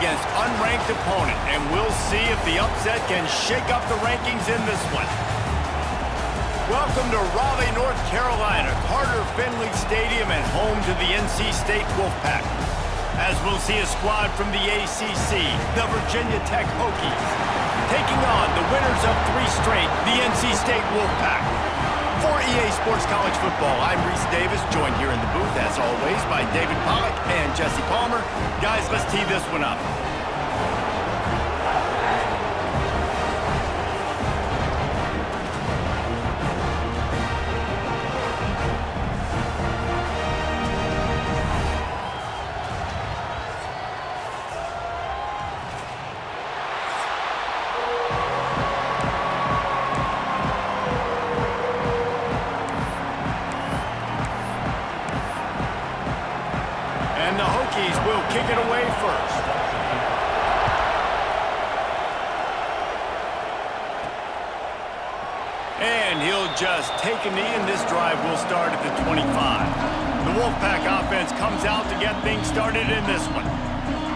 against unranked opponent, and we'll see if the upset can shake up the rankings in this one. Welcome to Raleigh, North Carolina, Carter Finley Stadium, and home to the NC State Wolfpack. As we'll see a squad from the ACC, the Virginia Tech Hokies, taking on the winners of 3 straight, the NC State Wolfpack. For EA Sports College Football, I'm Reese Davis, joined here in the booth, as always, by David Pollack and Jesse Palmer. Guys, let's tee this one up. And the Hokies will kick it away first. And he'll just take a knee, and this drive will start at the 25. The Wolfpack offense comes out to get things started in this one.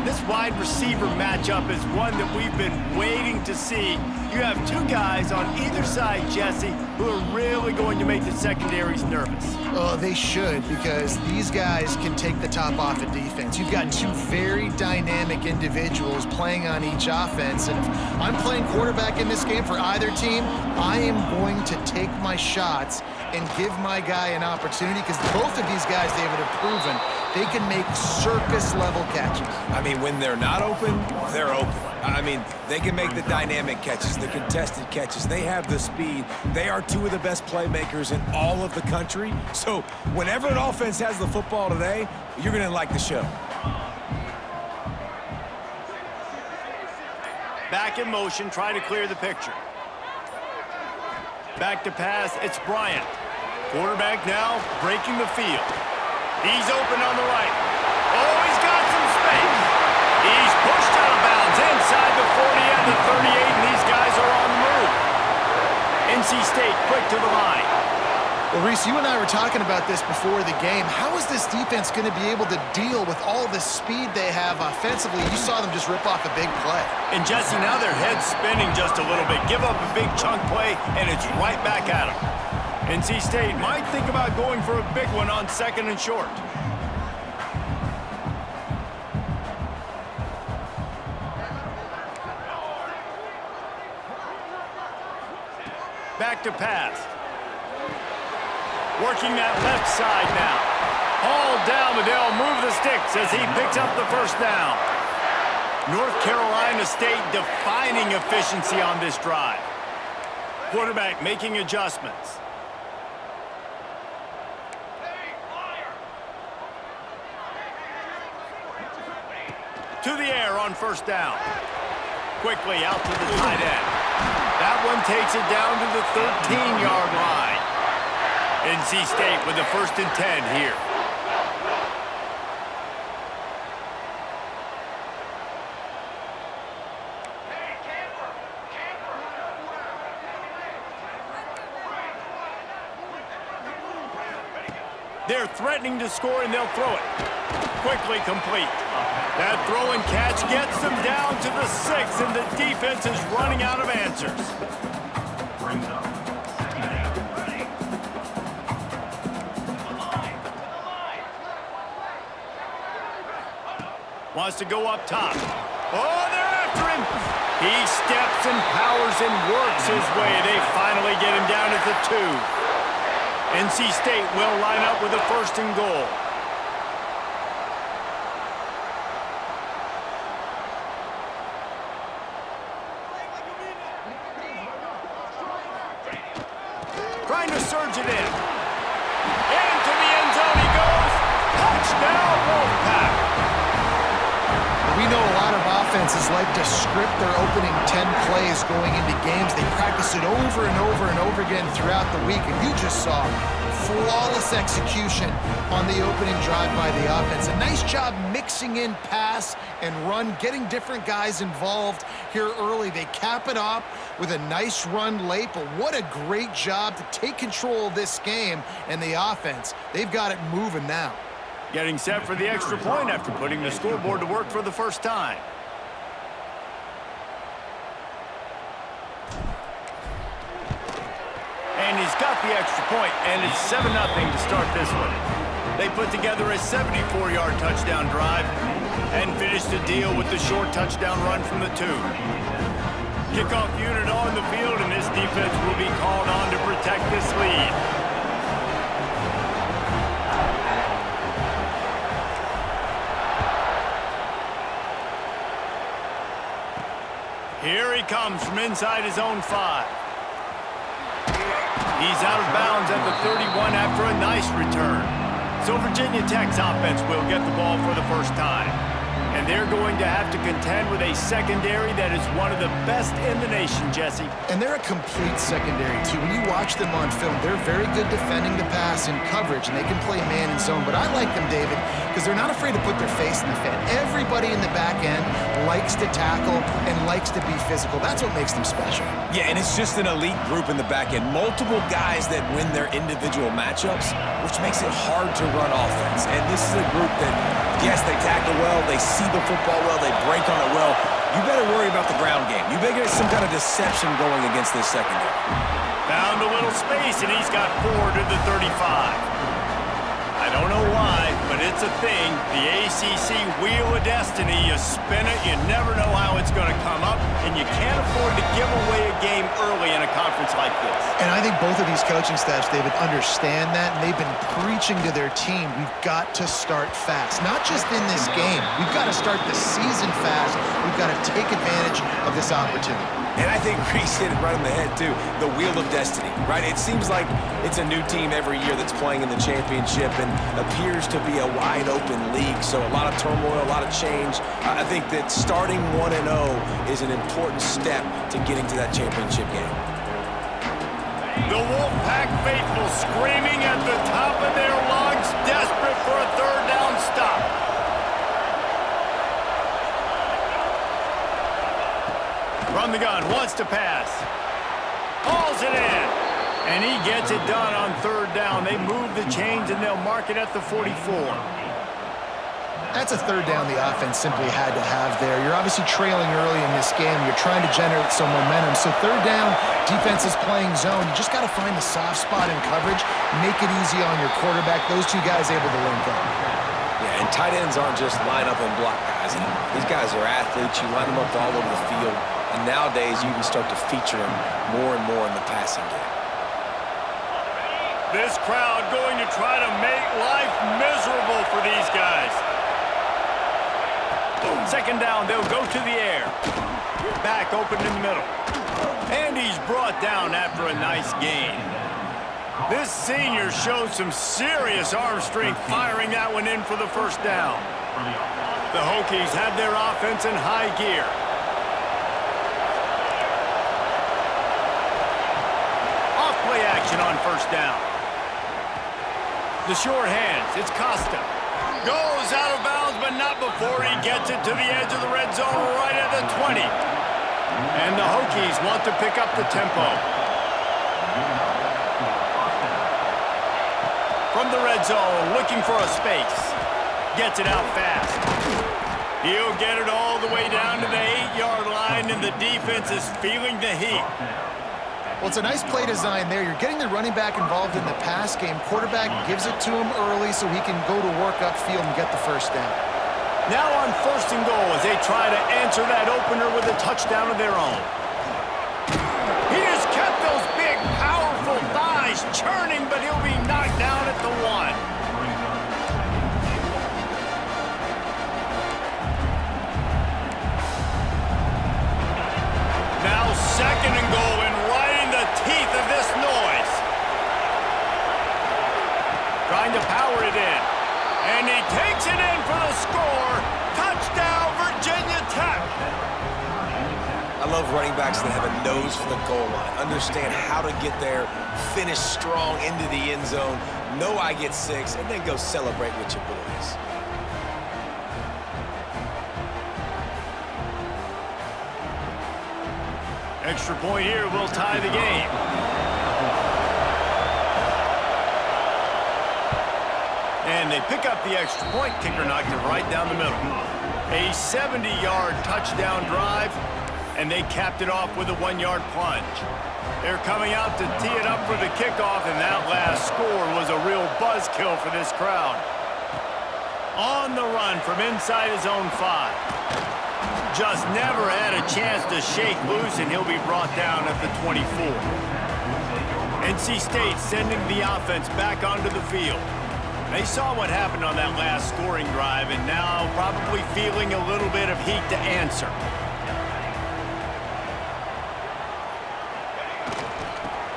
This wide receiver matchup is one that we've been waiting to see. You have 2 guys on either side, Jesse, who are really going to make the secondaries nervous. Oh, they should, because these guys can take the top off of defense. You've got 2 very dynamic individuals playing on each offense, and if I'm playing quarterback in this game for either team, I am going to take my shots and give my guy an opportunity, because both of these guys, David, have proven they can make circus-level catches. I mean, when they're not open, they're open. I mean, they can make the dynamic catches, the contested catches. They have the speed. They are 2 of the best playmakers in all of the country. So whenever an offense has the football today, you're going to like the show. Back in motion, try to clear the picture. Back to pass, it's Bryant. Quarterback now breaking the field. He's open on the right. Oh, he's got some space. He's pushed out of bounds inside the 40 and the 38, and these guys are on the move. NC State quick to the line. Well, Reese, you and I were talking about this before the game. How is this defense going to be able to deal with all the speed they have offensively? You saw them just rip off a big play. And Jesse, now their head's spinning just a little bit. Give up a big chunk play, and it's right back at them. NC State might think about going for a big one on 2nd and short. Back to pass. Working that left side now. All down the middle, move the sticks as he picks up the first down. North Carolina State defining efficiency on this drive. Quarterback making adjustments. To the air on first down. Quickly out to the tight end. That one takes it down to the 13-yard line. NC State with the 1st and 10 here. They're threatening to score, and they'll throw it. Quickly complete. That throw and catch gets them down to the 6, and the defense is running out of answers. Wants to go up top. Oh, they're after him. He steps and powers and works his way. They finally get him down at the 2. NC State will line up with a 1st and goal. Trying to surge it in. Into the end zone he goes. Touchdown, Wolfpack. We know a lot of offenses like to script their opening 10 plays going into games. They practice it over and over and over again throughout the week, and you just saw flawless execution on the opening drive by the offense. A nice job mixing in pass and run, getting different guys involved here early. They cap it off with a nice run late, but what a great job to take control of this game, and the offense, they've got it moving now. Getting set for the extra point after putting the scoreboard to work for the first time. And he's got the extra point, and it's 7-0 to start this one. They put together a 74-yard touchdown drive and finished the deal with the short touchdown run from the 2. Kickoff unit on the field, and this defense will be called on to protect this lead. Here he comes from inside his own 5. He's out of bounds at the 31 after a nice return. So Virginia Tech's offense will get the ball for the first time. And they're going to have to contend with a secondary that is one of the best in the nation, Jesse. And they're a complete secondary, too. When you watch them on film, they're very good defending the pass in coverage, and they can play man and zone. But I like them, David, because they're not afraid to put their face in the fan. Everybody in the back end likes to tackle and likes to be physical. That's what makes them special. Yeah, and it's just an elite group in the back end. Multiple guys that win their individual matchups, which makes it hard to run offense. And this is a group that, yes, they tackle well, they see the football well, they break on it well. You better worry about the ground game. You better get some kind of deception going against this secondary. Found a little space, and he's got 4 to the 35. I don't know why, but it's a thing. The ACC Wheel of Destiny, you spin it, you never know how it's going to come up, and you can't afford to give away a game early in a conference like this. And I think both of these coaching staffs, David, understand that, and they've been preaching to their team, we've got to start fast. Not just in this game. We've got to start the season fast. We've got to take advantage of this opportunity. And I think Reese hit it right on the head, too. The Wheel of Destiny, right? It seems like it's a new team every year that's playing in the championship and appears to be a wide-open league. So a lot of turmoil, a lot of change. I think that starting 1-0 is an important step to getting to that championship game. The Wolfpack faithful screaming at the top of their lungs, desperate for a third down stop. From the gun, wants to pass. Hauls it in. And he gets it done on third down. They move the chains, and they'll mark it at the 44. That's a third down the offense simply had to have there. You're obviously trailing early in this game. You're trying to generate some momentum. So third down, defense is playing zone. You just got to find the soft spot in coverage, make it easy on your quarterback. Those two guys able to link up. Yeah, and tight ends aren't just line up and block guys. These guys are athletes. You line them up all over the field. And nowadays, you can start to feature them more and more in the passing game. This crowd going to try to make life miserable for these guys. Second down, they'll go to the air. Back open in the middle. And he's brought down after a nice gain. This senior showed some serious arm strength firing that one in for the first down. The Hokies have their offense in high gear. Off-play action on first down. The short hands, it's Costa. Goes out of bounds, but not before he gets it to the edge of the red zone right at the 20. And the Hokies want to pick up the tempo. From the red zone, looking for a space. Gets it out fast. He'll get it all the way down to the 8-yard line, and the defense is feeling the heat. Well, it's a nice play design there. You're getting the running back involved in the pass game. Quarterback gives it to him early so he can go to work upfield and get the first down. Now on first and goal as they try to answer that opener with a touchdown of their own. He just kept those big, powerful thighs churning, but he'll be knocked down at the 1. Now second and goal, and right in the teeth of this noise. Trying to power it in. And he takes it in for the score. Touchdown, Virginia Tech. I love running backs that have a nose for the goal line. Understand how to get there, finish strong into the end zone, know I get 6, and then go celebrate with your boys. Extra point here will tie the game. And they pick up the extra point. Kicker knocked it right down the middle. A 70-yard touchdown drive and they capped it off with a 1-yard plunge. They're coming out to tee it up for the kickoff, and that last score was a real buzzkill for this crowd. On the run from inside his own 5. Just never had a chance to shake loose, and he'll be brought down at the 24. NC State sending the offense back onto the field. They saw what happened on that last scoring drive, and now probably feeling a little bit of heat to answer.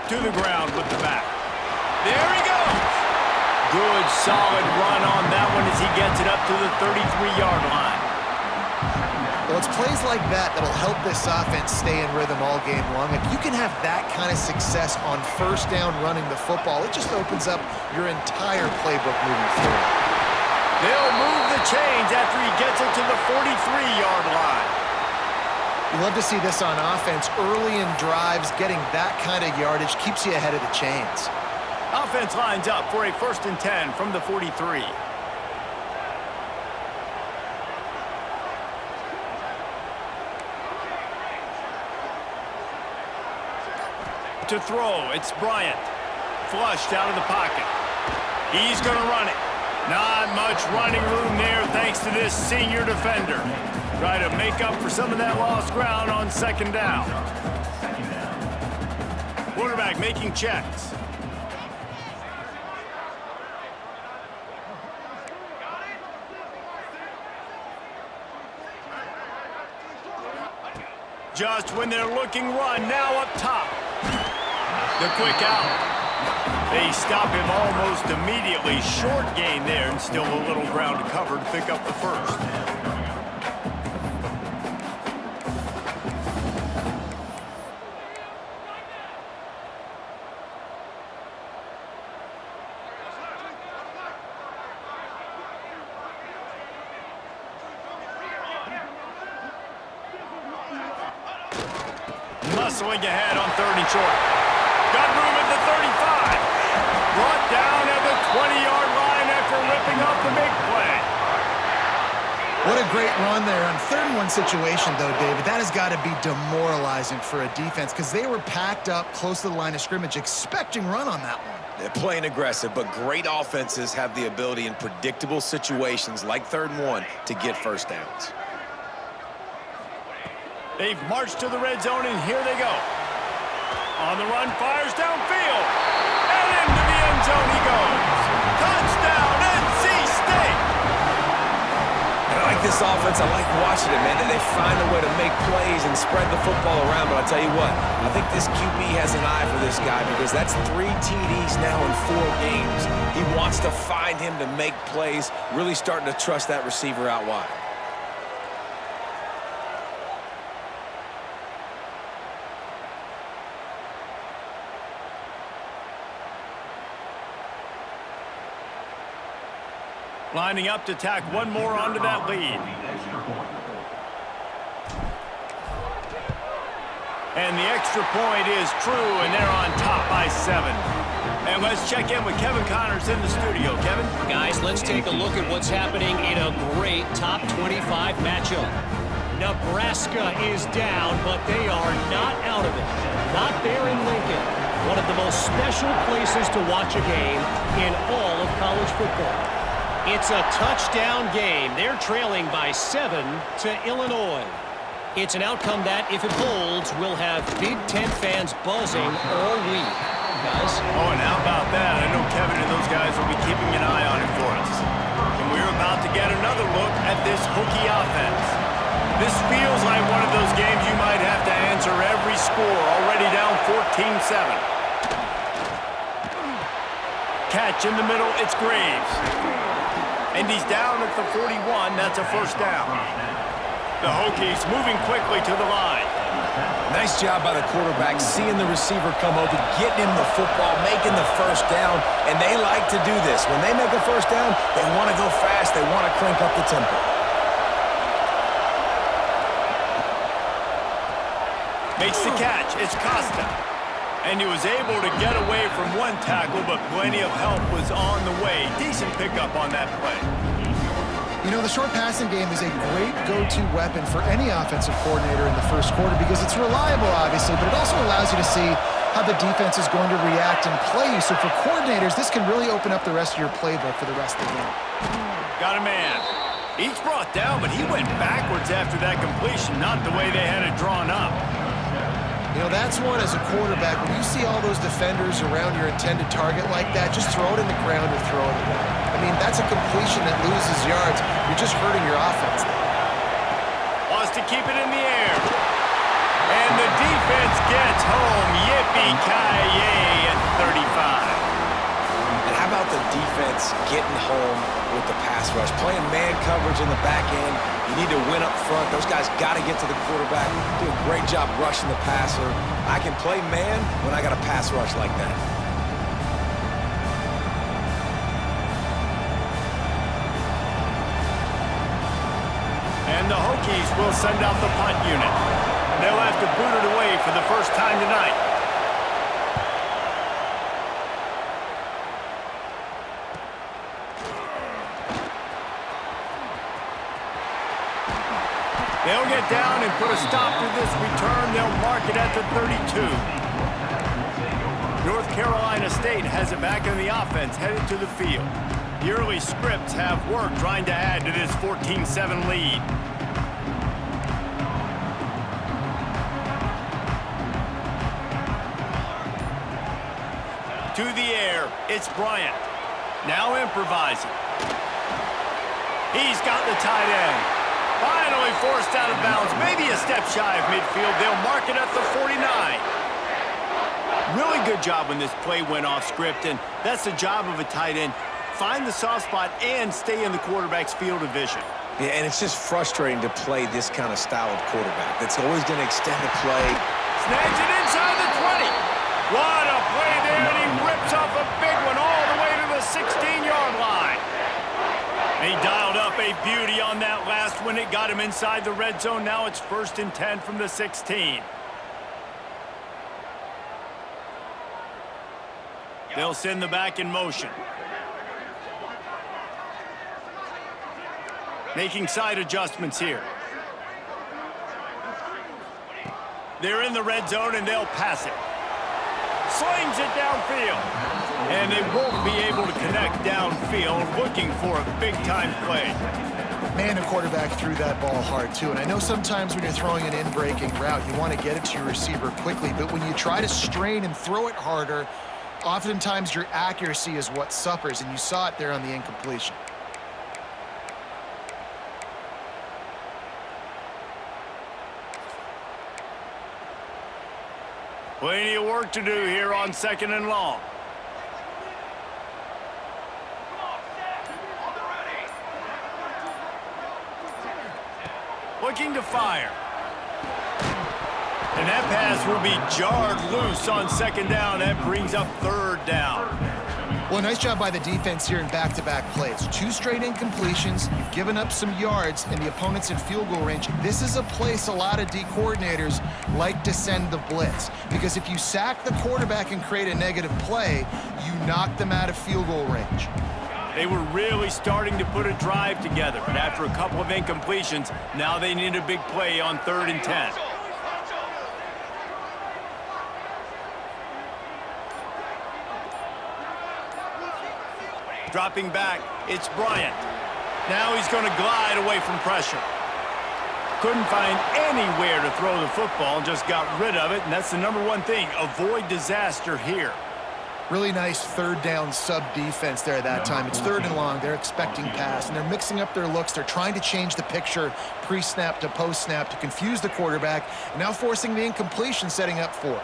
To the ground with the back. There he goes! Good, solid run on that one as he gets it up to the 33-yard line. Well, it's plays like that that'll help this offense stay in rhythm all game long. If you can have that kind of success on first down running the football, it just opens up your entire playbook moving forward. They'll move the chains after he gets it to the 43-yard line. You love to see this on offense. Early in drives, getting that kind of yardage keeps you ahead of the chains. Offense lines up for a 1st and 10 from the 43. To throw, it's Bryant. Flushed out of the pocket. He's going to run it. Not much running room there thanks to this senior defender. Try to make up for some of that lost ground on 2nd down. Quarterback making checks. Just when they're looking run, now up top. The quick out. They stop him almost immediately. Short gain there, and still a little ground to cover to pick up the 1st. Muscling ahead on 3rd and short. Got room at the 35. Brought down at the 20-yard line after ripping off the big play. What a great run there. On 3rd and 1 situation, though, David, that has got to be demoralizing for a defense because they were packed up close to the line of scrimmage, expecting run on that one. They're playing aggressive, but great offenses have the ability in predictable situations like 3rd and 1 to get first downs. They've marched to the red zone, and here they go. On the run, fires downfield. And into the end zone he goes. Touchdown, NC State! I like this offense. I like watching it, man. They find a way to make plays and spread the football around. But I'll tell you what, I think this QB has an eye for this guy because that's 3 TDs now in 4 games. He wants to find him to make plays, really starting to trust that receiver out wide. Lining up to tack one more onto that lead. And the extra point is true, and they're on top by 7. And let's check in with Kevin Connors in the studio. Kevin? Guys, let's take a look at what's happening in a great top 25 matchup. Nebraska is down, but they are not out of it. Not there in Lincoln. One of the most special places to watch a game in all of college football. It's a touchdown game. They're trailing by 7 to Illinois. It's an outcome that, if it holds, will have Big Ten fans buzzing all week. Guys? Oh, and how about that? I know Kevin and those guys will be keeping an eye on it for us. And we're about to get another look at this Hokie offense. This feels like one of those games you might have to answer every score, already down 14-7. Catch in the middle, it's Graves. And he's down at the 41. That's a 1st down. The Hokies moving quickly to the line. Nice job by the quarterback, seeing the receiver come open, getting him the football, making the 1st down. And they like to do this. When they make a 1st down, they want to go fast. They want to crank up the tempo. Makes the catch. It's Costa. And he was able to get away from one tackle, but plenty of help was on the way. Decent pickup on that play. You know, the short passing game is a great go-to weapon for any offensive coordinator in the first quarter because it's reliable, obviously, but it also allows you to see how the defense is going to react and play you. So for coordinators, this can really open up the rest of your playbook for the rest of the game. Got a man. Each brought down, but he went backwards after that completion, not the way they had it drawn up. You know, that's one as a quarterback. When you see all those defenders around your intended target like that, just throw it in the ground or throw it away. I mean, that's a completion that loses yards. You're just hurting your offense there. Wants to keep it in the air. And the defense gets home. Yippee-ki-yay at 35. And how about the defense getting home with the pass rush? Playing man coverage in the back end. You need to win up front. Those guys got to get to the quarterback. Do a great job rushing the passer. I can play man when I got a pass rush like that. And the Hokies will send out the punt unit. They'll have to boot it away for the first time tonight. They'll get down and put a stop to this return. They'll mark it at the 32. North Carolina State has it back in the offense, headed to the field. The early scripts have worked trying to add to this 14-7 lead. To the air, it's Bryant. Now improvising. He's got the tight end. Finally forced out of bounds, maybe a step shy of midfield. They'll mark it at the 49. Really good job when this play went off script, and that's the job of a tight end. Find the soft spot and stay in the quarterback's field of vision. Yeah, and it's just frustrating to play this kind of style of quarterback. That's always going to extend the play. Snags it inside the 20. What a play there, and he rips off a big one all the way to the 16-yard line. He dialed up a beauty on that last one. It got him inside the red zone. Now it's 1st and 10 from the 16. They'll send the back in motion. Making side adjustments here. They're in the red zone and they'll pass it. Slings it downfield. And they won't be able to connect downfield, looking for a big-time play. Man, the quarterback threw that ball hard, too. And I know sometimes when you're throwing an in-breaking route, you want to get it to your receiver quickly. But when you try to strain and throw it harder, oftentimes your accuracy is what suffers. And you saw it there on the incompletion. Plenty of work to do here on 2nd and long. Looking to fire. And that pass will be jarred loose on 2nd down. That brings up 3rd down. Well, nice job by the defense here in back-to-back plays. 2 straight incompletions. You've given up some yards, and the opponent's in field goal range. This is a place a lot of D coordinators like to send the blitz. Because if you sack the quarterback and create a negative play, you knock them out of field goal range. They were really starting to put a drive together, but after a couple of incompletions, now they need a big play on 3rd and 10. Dropping back, it's Bryant. Now he's going to glide away from pressure. Couldn't find anywhere to throw the football, just got rid of it, and that's the #1 thing. Avoid disaster here. Really nice 3rd down sub-defense there that time. It's 3rd and long. They're expecting pass, and they're mixing up their looks. They're trying to change the picture pre-snap to post-snap to confuse the quarterback, and now forcing the incompletion, setting up 4th.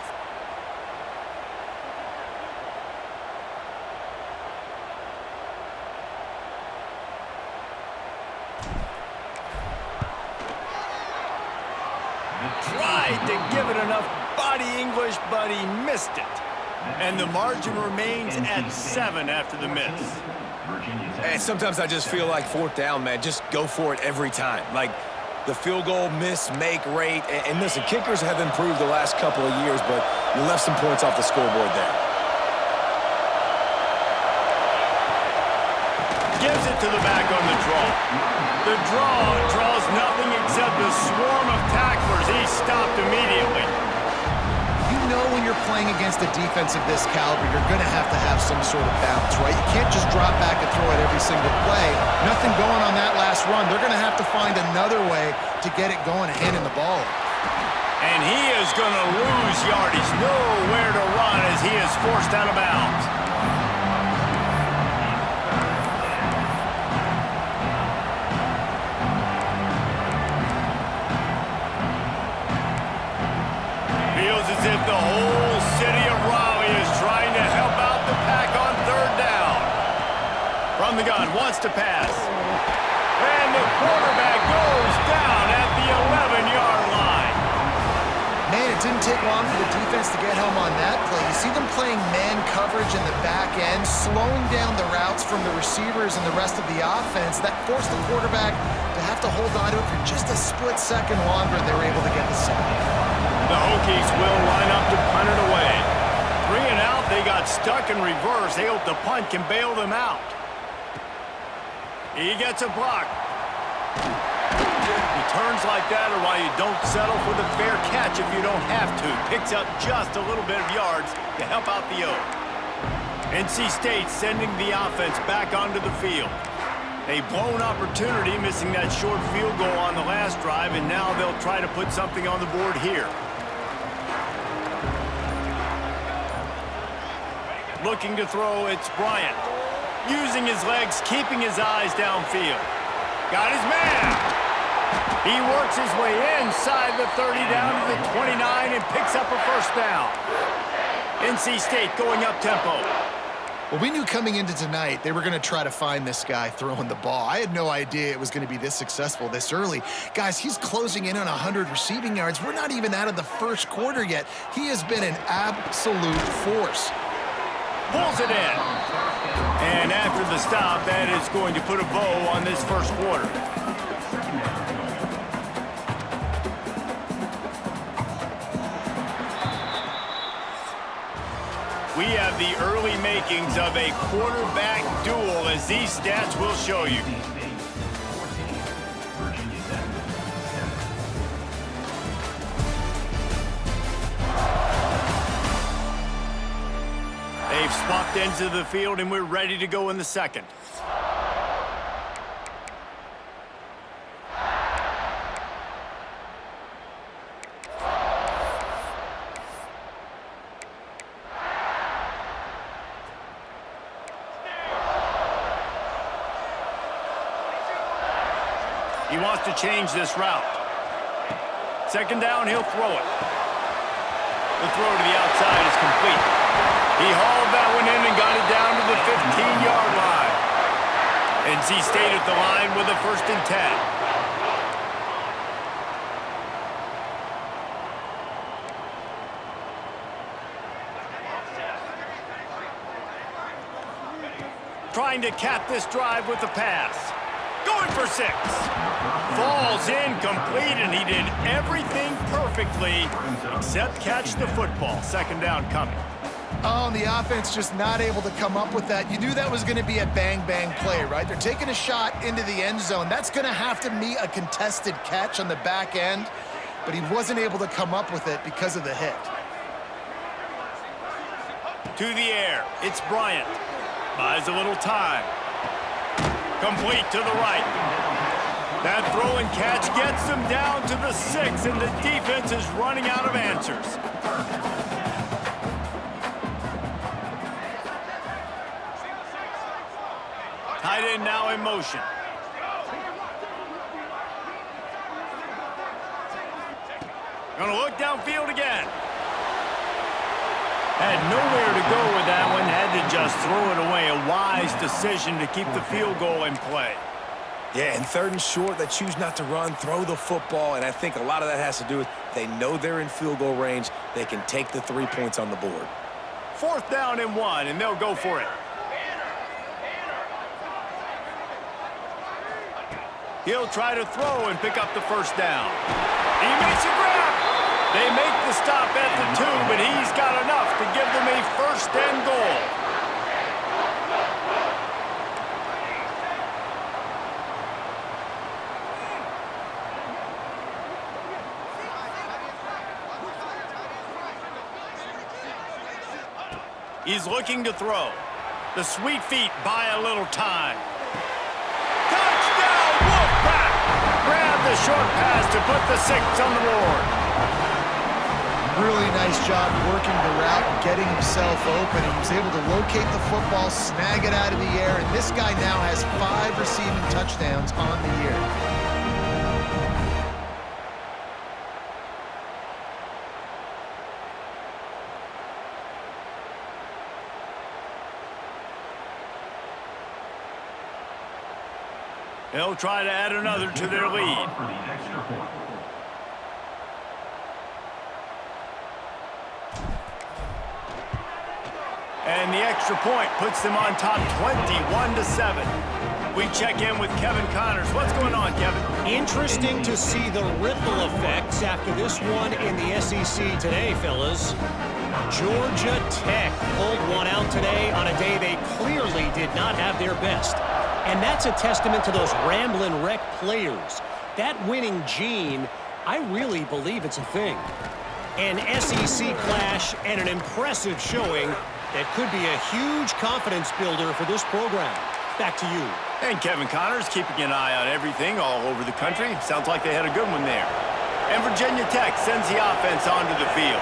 Tried to give it enough body English, but he missed it. And the margin remains at 7 after the miss. And sometimes I just feel like 4th down, man. Just go for it every time. Like the field goal miss-make rate. And listen, kickers have improved the last couple of years, but you left some points off the scoreboard there. gives it to the back on the draw. The draw draws nothing except a swarm of tacklers. He's stopped immediately. You know when you're playing against a defense of this caliber, you're going to have some sort of balance, right? You can't just drop back and throw it every single play. Nothing going on that last run. They're going to have to find another way to get it going and handing the ball. And he is going to lose yardage. Nowhere to run as he is forced out of bounds. Feels as if the whole city of Raleigh is trying to help out the Pack on third down. From the gun, wants to pass. And the quarterback goes down at the 11-yard line. Man, it didn't take long for the defense to get home on that play. You see them playing man coverage in the back end, slowing down the routes from the receivers and the rest of the offense. That forced the quarterback to have to hold on to it for just a split second longer, and they were able to get the sack. The Hokies will line up to punt it away. 3 and out, they got stuck in reverse. They hope the punt can bail them out. He gets a block. He turns like that, or why you don't settle for the fair catch if you don't have to. Picks up just a little bit of yards to help out the O. NC State sending the offense back onto the field. A blown opportunity, missing that short field goal on the last drive, and now they'll try to put something on the board here. Looking to throw, it's Bryant. Using his legs, keeping his eyes downfield. Got his man. He works his way inside the 30 down to the 29 and picks up a first down. NC State going up tempo. Well, we knew coming into tonight they were going to try to find this guy throwing the ball. I had no idea it was going to be this successful this early. Guys, he's closing in on 100 receiving yards. We're not even out of the first quarter yet. He has been an absolute force. Pulls it in. And after the stop, that is going to put a bow on this first quarter. We have the early makings of a quarterback duel, as these stats will show you. They've swapped ends of the field, and we're ready to go in the second. He wants to change this route. Second down, he'll throw it. The throw to the outside is complete. He hauled that one in and got it down to the 15-yard line. NC State at the line with a 1st and 10. Trying to cap this drive with the pass. Going for 6. Falls incomplete, and he did everything perfectly except catch the football. Second down coming. Oh, and the offense just not able to come up with that. You knew that was going to be a bang-bang play, right? They're taking a shot into the end zone. That's going to have to meet a contested catch on the back end, but he wasn't able to come up with it because of the hit. To the air, it's Bryant. Buys a little time. Complete to the right. That throw and catch gets them down to the 6, and the defense is running out of answers. Tight end now in motion. Gonna look downfield again. Had nowhere to go with that one. Had to just throw it away. A wise decision to keep the field goal in play. Yeah, and 3rd and short, they choose not to run, throw the football, and I think a lot of that has to do with they know they're in field goal range. They can take the 3 points on the board. 4th down and 1, and they'll go for it. He'll try to throw and pick up the 1st down. He makes a grab. They make the stop at the 2, but he's got enough to give them a 1st and goal. He's looking to throw. The sweet feet buy a little time. Touchdown, Wolfpack! Grab the short pass to put the 6 on the board. Really nice job working the route and getting himself open. He was able to locate the football, snag it out of the air, and this guy now has 5 receiving touchdowns on the year. They'll try to add another to their lead. And the extra point puts them on top 21-7. We check in with Kevin Connors. What's going on, Kevin? Interesting to see the ripple effects after this one in the SEC today, fellas. Georgia Tech pulled one out today on a day they clearly did not have their best. And that's a testament to those Ramblin' Wreck players. That winning gene, I really believe it's a thing. An SEC clash and an impressive showing that could be a huge confidence builder for this program. Back to you. And Kevin Connors keeping an eye on everything all over the country. Sounds like they had a good one there. And Virginia Tech sends the offense onto the field.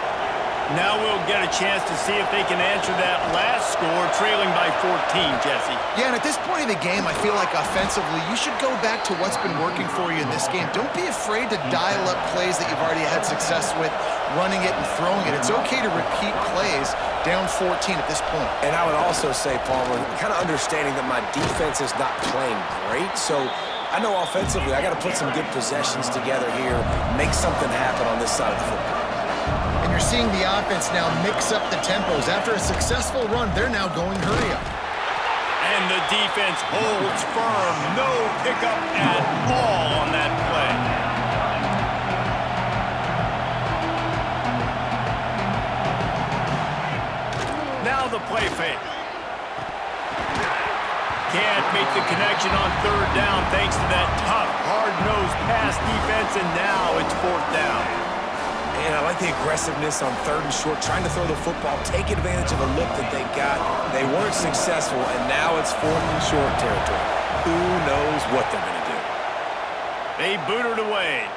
Now we'll get a chance to see if they can answer that last score, trailing by 14, Jesse. Yeah, and at this point in the game, I feel like offensively, you should go back to what's been working for you in this game. Don't be afraid to dial up plays that you've already had success with, running it and throwing it. It's okay to repeat plays down 14 at this point. And I would also say, Palmer, kind of understanding that my defense is not playing great, so I know offensively I got to put some good possessions together here, make something happen on this side of the football. And you're seeing the offense now mix up the tempos. After a successful run, they're now going hurry up. And the defense holds firm. No pickup at all on that play. Now the play fake. Can't make the connection on 3rd down thanks to that tough, hard-nosed pass defense, and now it's 4th down. And I like the aggressiveness on 3rd and short, trying to throw the football, take advantage of a look that they got. They weren't successful, and now it's 4th and short territory. Who knows what they're going to do? They boot it away.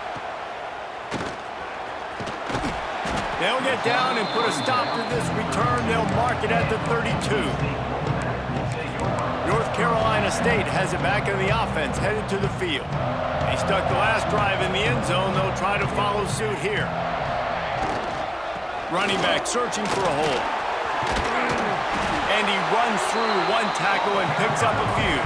They'll get down and put a stop to this return. They'll mark it at the 32. North Carolina State has it back in the offense, headed to the field. They stuck the last drive in the end zone. They'll try to follow suit here. Running back searching for a hole. And he runs through one tackle and picks up a few.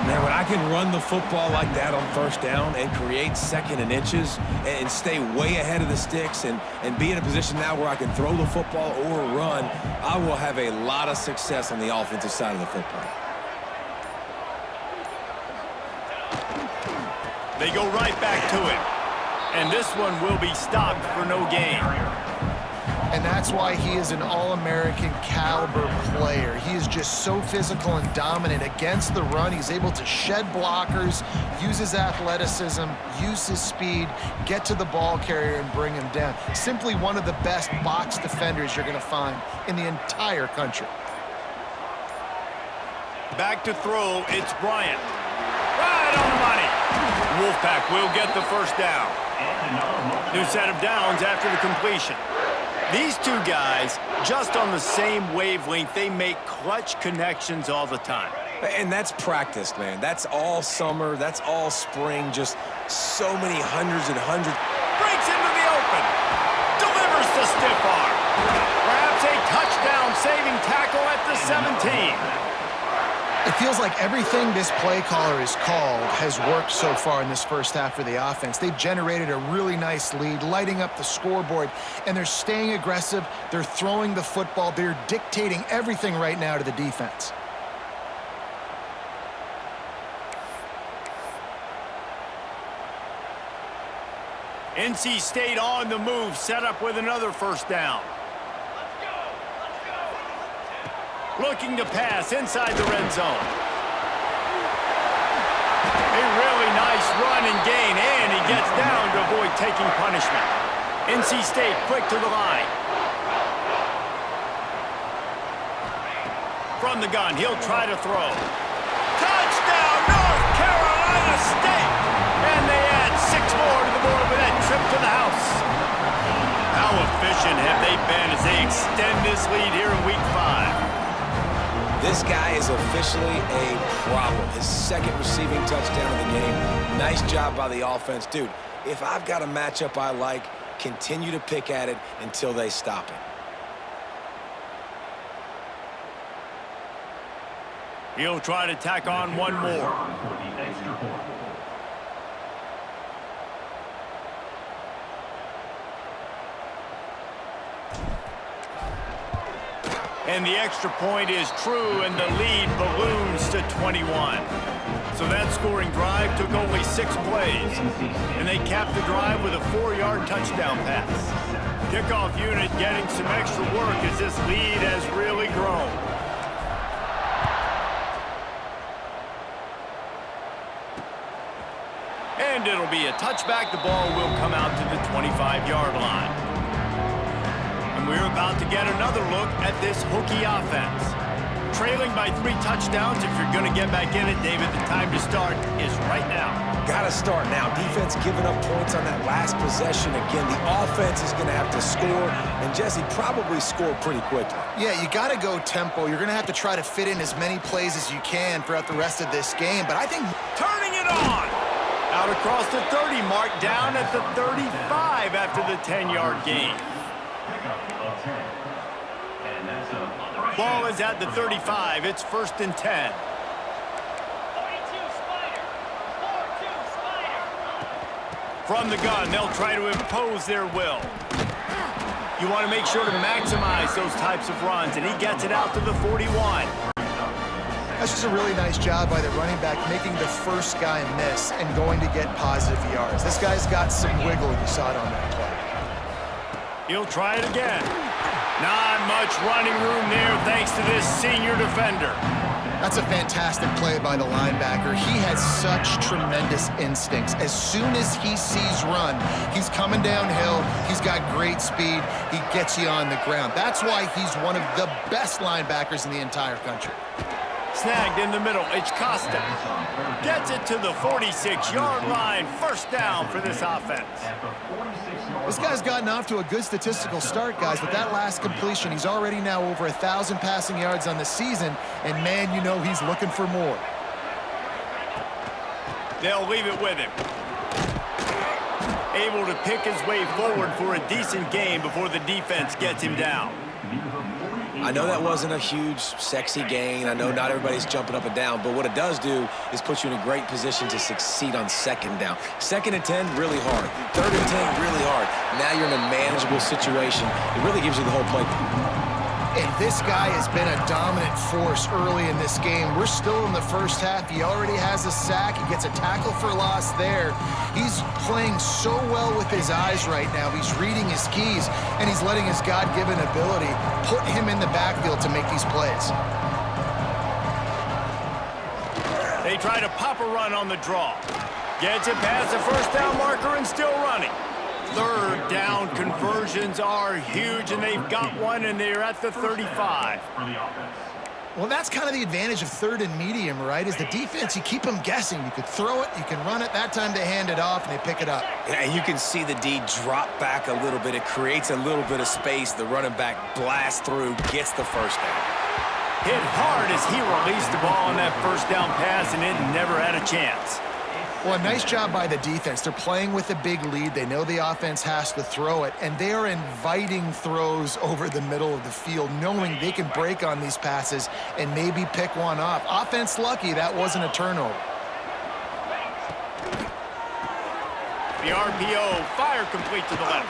Man, when I can run the football like that on 1st down and create 2nd and inches and stay way ahead of the sticks and be in a position now where I can throw the football or run, I will have a lot of success on the offensive side of the football. They go right back to it. And this one will be stopped for no gain. And that's why he is an All-American caliber player. He is just so physical and dominant against the run. He's able to shed blockers, use his athleticism, use his speed, get to the ball carrier and bring him down. Simply one of the best box defenders you're going to find in the entire country. Back to throw, it's Bryant. Right on the money. Wolfpack will get the 1st down. New set of downs after the completion. These two guys, just on the same wavelength, they make clutch connections all the time. And that's practiced, man. That's all summer. That's all spring. Just so many hundreds and hundreds. Breaks into the open. Delivers the stiff arm. Perhaps a touchdown-saving tackle at the 17. It feels like everything this play caller has called has worked so far in this first half for the offense. They've generated a really nice lead, lighting up the scoreboard, and they're staying aggressive. They're throwing the football. They're dictating everything right now to the defense. NC State on the move, set up with another 1st down. Looking to pass inside the red zone. A really nice run and gain, and he gets down to avoid taking punishment. NC State quick to the line. From the gun, he'll try to throw. Touchdown, North Carolina State! And they add 6 more to the board with that trip to the house. How efficient have they been as they extend this lead here in Week 5? This guy is officially a problem. His 2nd receiving touchdown of the game. Nice job by the offense. Dude, if I've got a matchup I like, continue to pick at it until they stop it. He'll try to tack on one more. And the extra point is true, and the lead balloons to 21. So that scoring drive took only 6 plays, and they capped the drive with a 4-yard touchdown pass. Kickoff unit getting some extra work as this lead has really grown. And it'll be a touchback. The ball will come out to the 25-yard line. And we're about to get another look at this Hokie offense. Trailing by 3 touchdowns. If you're going to get back in it, David, the time to start is right now. Got to start now. Defense giving up points on that last possession. Again, the offense is going to have to score, and Jesse probably score pretty quickly. Yeah, you got to go tempo. You're going to have to try to fit in as many plays as you can throughout the rest of this game. But I think turning it on. Out across the 30 mark, down at the 35 after the 10-yard gain. Ball is at the 35. It's 1st and 10. From the gun, they'll try to impose their will. You want to make sure to maximize those types of runs, and he gets it out to the 41. that's just a really nice job by the running back, making the first guy miss and going to get positive yards. This guy's got some wiggle, you saw it on that play. He'll try it again. Not much running room there thanks to this senior defender. That's a fantastic play by the linebacker. He has such tremendous instincts. As soon as he sees run, he's coming downhill. He's got great speed. He gets you on the ground. That's why he's one of the best linebackers in the entire country. Snagged in the middle. It's Costa. Gets it to the 46-yard line. First down for this offense. This guy's gotten off to a good statistical start, guys. With that last completion, he's already now over 1,000 passing yards on the season. And, man, you know he's looking for more. They'll leave it with him. Able to pick his way forward for a decent game before the defense gets him down. I know that wasn't a huge, sexy gain. I know not everybody's jumping up and down, but what it does do is put you in a great position to succeed on second down. 2nd and 10, really hard. 3rd and 10, really hard. Now you're in a manageable situation. It really gives you the whole playbook. And this guy has been a dominant force early in this game. We're still in the first half. He already has a sack. He gets a tackle for loss there. He's playing so well with his eyes right now. He's reading his keys, and he's letting his God-given ability put him in the backfield to make these plays. They try to pop a run on the draw. Gets it past the first down marker and still running. 3rd down conversions are huge, and they've got one, and they're at the 35. Well, that's kind of the advantage of 3rd and medium, right? Is the defense, you keep them guessing. You could throw it, you can run it. That time they hand it off, and they pick it up. Yeah, and you can see the D drop back a little bit. It creates a little bit of space. The running back blasts through, gets the first down. Hit hard as he released the ball on that first down pass, and it never had a chance. Well, a nice job by the defense. They're playing with a big lead. They know the offense has to throw it, and they are inviting throws over the middle of the field, knowing they can break on these passes and maybe pick one off. Offense lucky that wasn't a turnover. The RPO, fire complete to the left.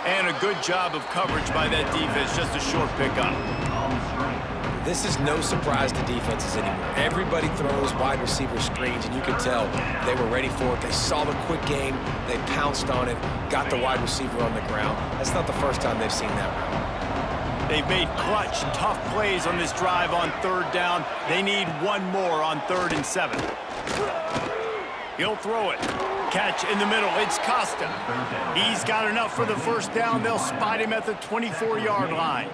And a good job of coverage by that defense, just a short pickup. This is no surprise to defenses anymore. Everybody throws wide receiver screens, and you can tell they were ready for it. They saw the quick game. They pounced on it, got the wide receiver on the ground. That's not the first time they've seen that route. They've made clutch, tough plays on this drive on 3rd down. They need one more on 3rd and 7. He'll throw it. Catch in the middle. It's Costa. He's got enough for the first down. They'll spot him at the 24-yard line.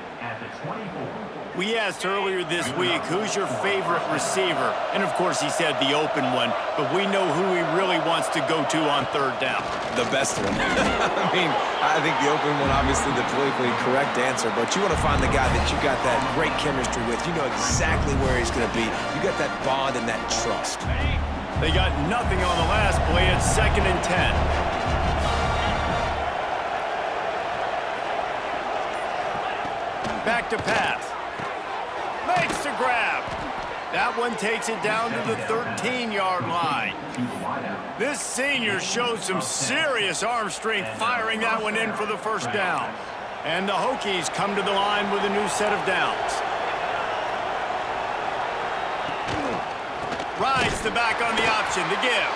We asked earlier this week, who's your favorite receiver? And, of course, he said the open one, but we know who he really wants to go to on third down. The best one. I mean, I think the open one, obviously the politically correct answer, but you want to find the guy that you got that great chemistry with. You know exactly where he's going to be. You got that bond and that trust. They got nothing on the last play. It's 2nd and 10. Back to pass. Makes the grab. That one takes it down to the 13-yard line. This senior showed some serious arm strength firing that one in for the first down. And the Hokies come to the line with a new set of downs. Rides the back on the option to give.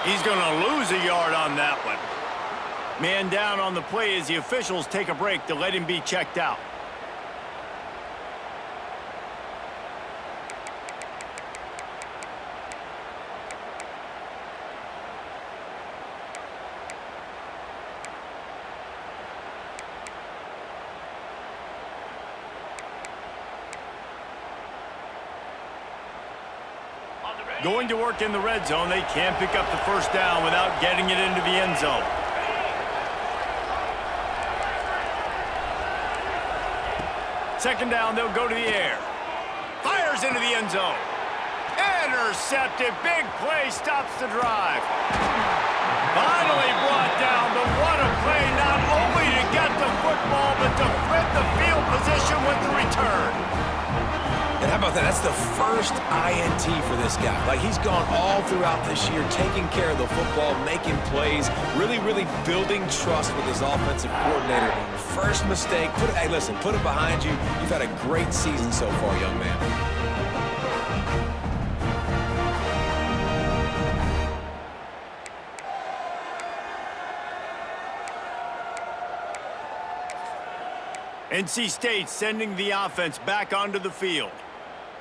He's going to lose a yard on that one. Man down on the play as the officials take a break to let him be checked out. Going to work in the red zone. They can't pick up the first down without getting it into the end zone. Second down, they'll go to the air. Fires into the end zone. Intercepted. Big play stops the drive. Finally brought down, but what a play, not only to get the football, but to flip the field position with the return. And how about that? That's the first INT for this guy. Like, he's gone all throughout this year, taking care of the football, making plays, really building trust with his offensive coordinator. First mistake, hey, listen, put it behind you. You've had a great season so far, young man. NC State sending the offense back onto the field.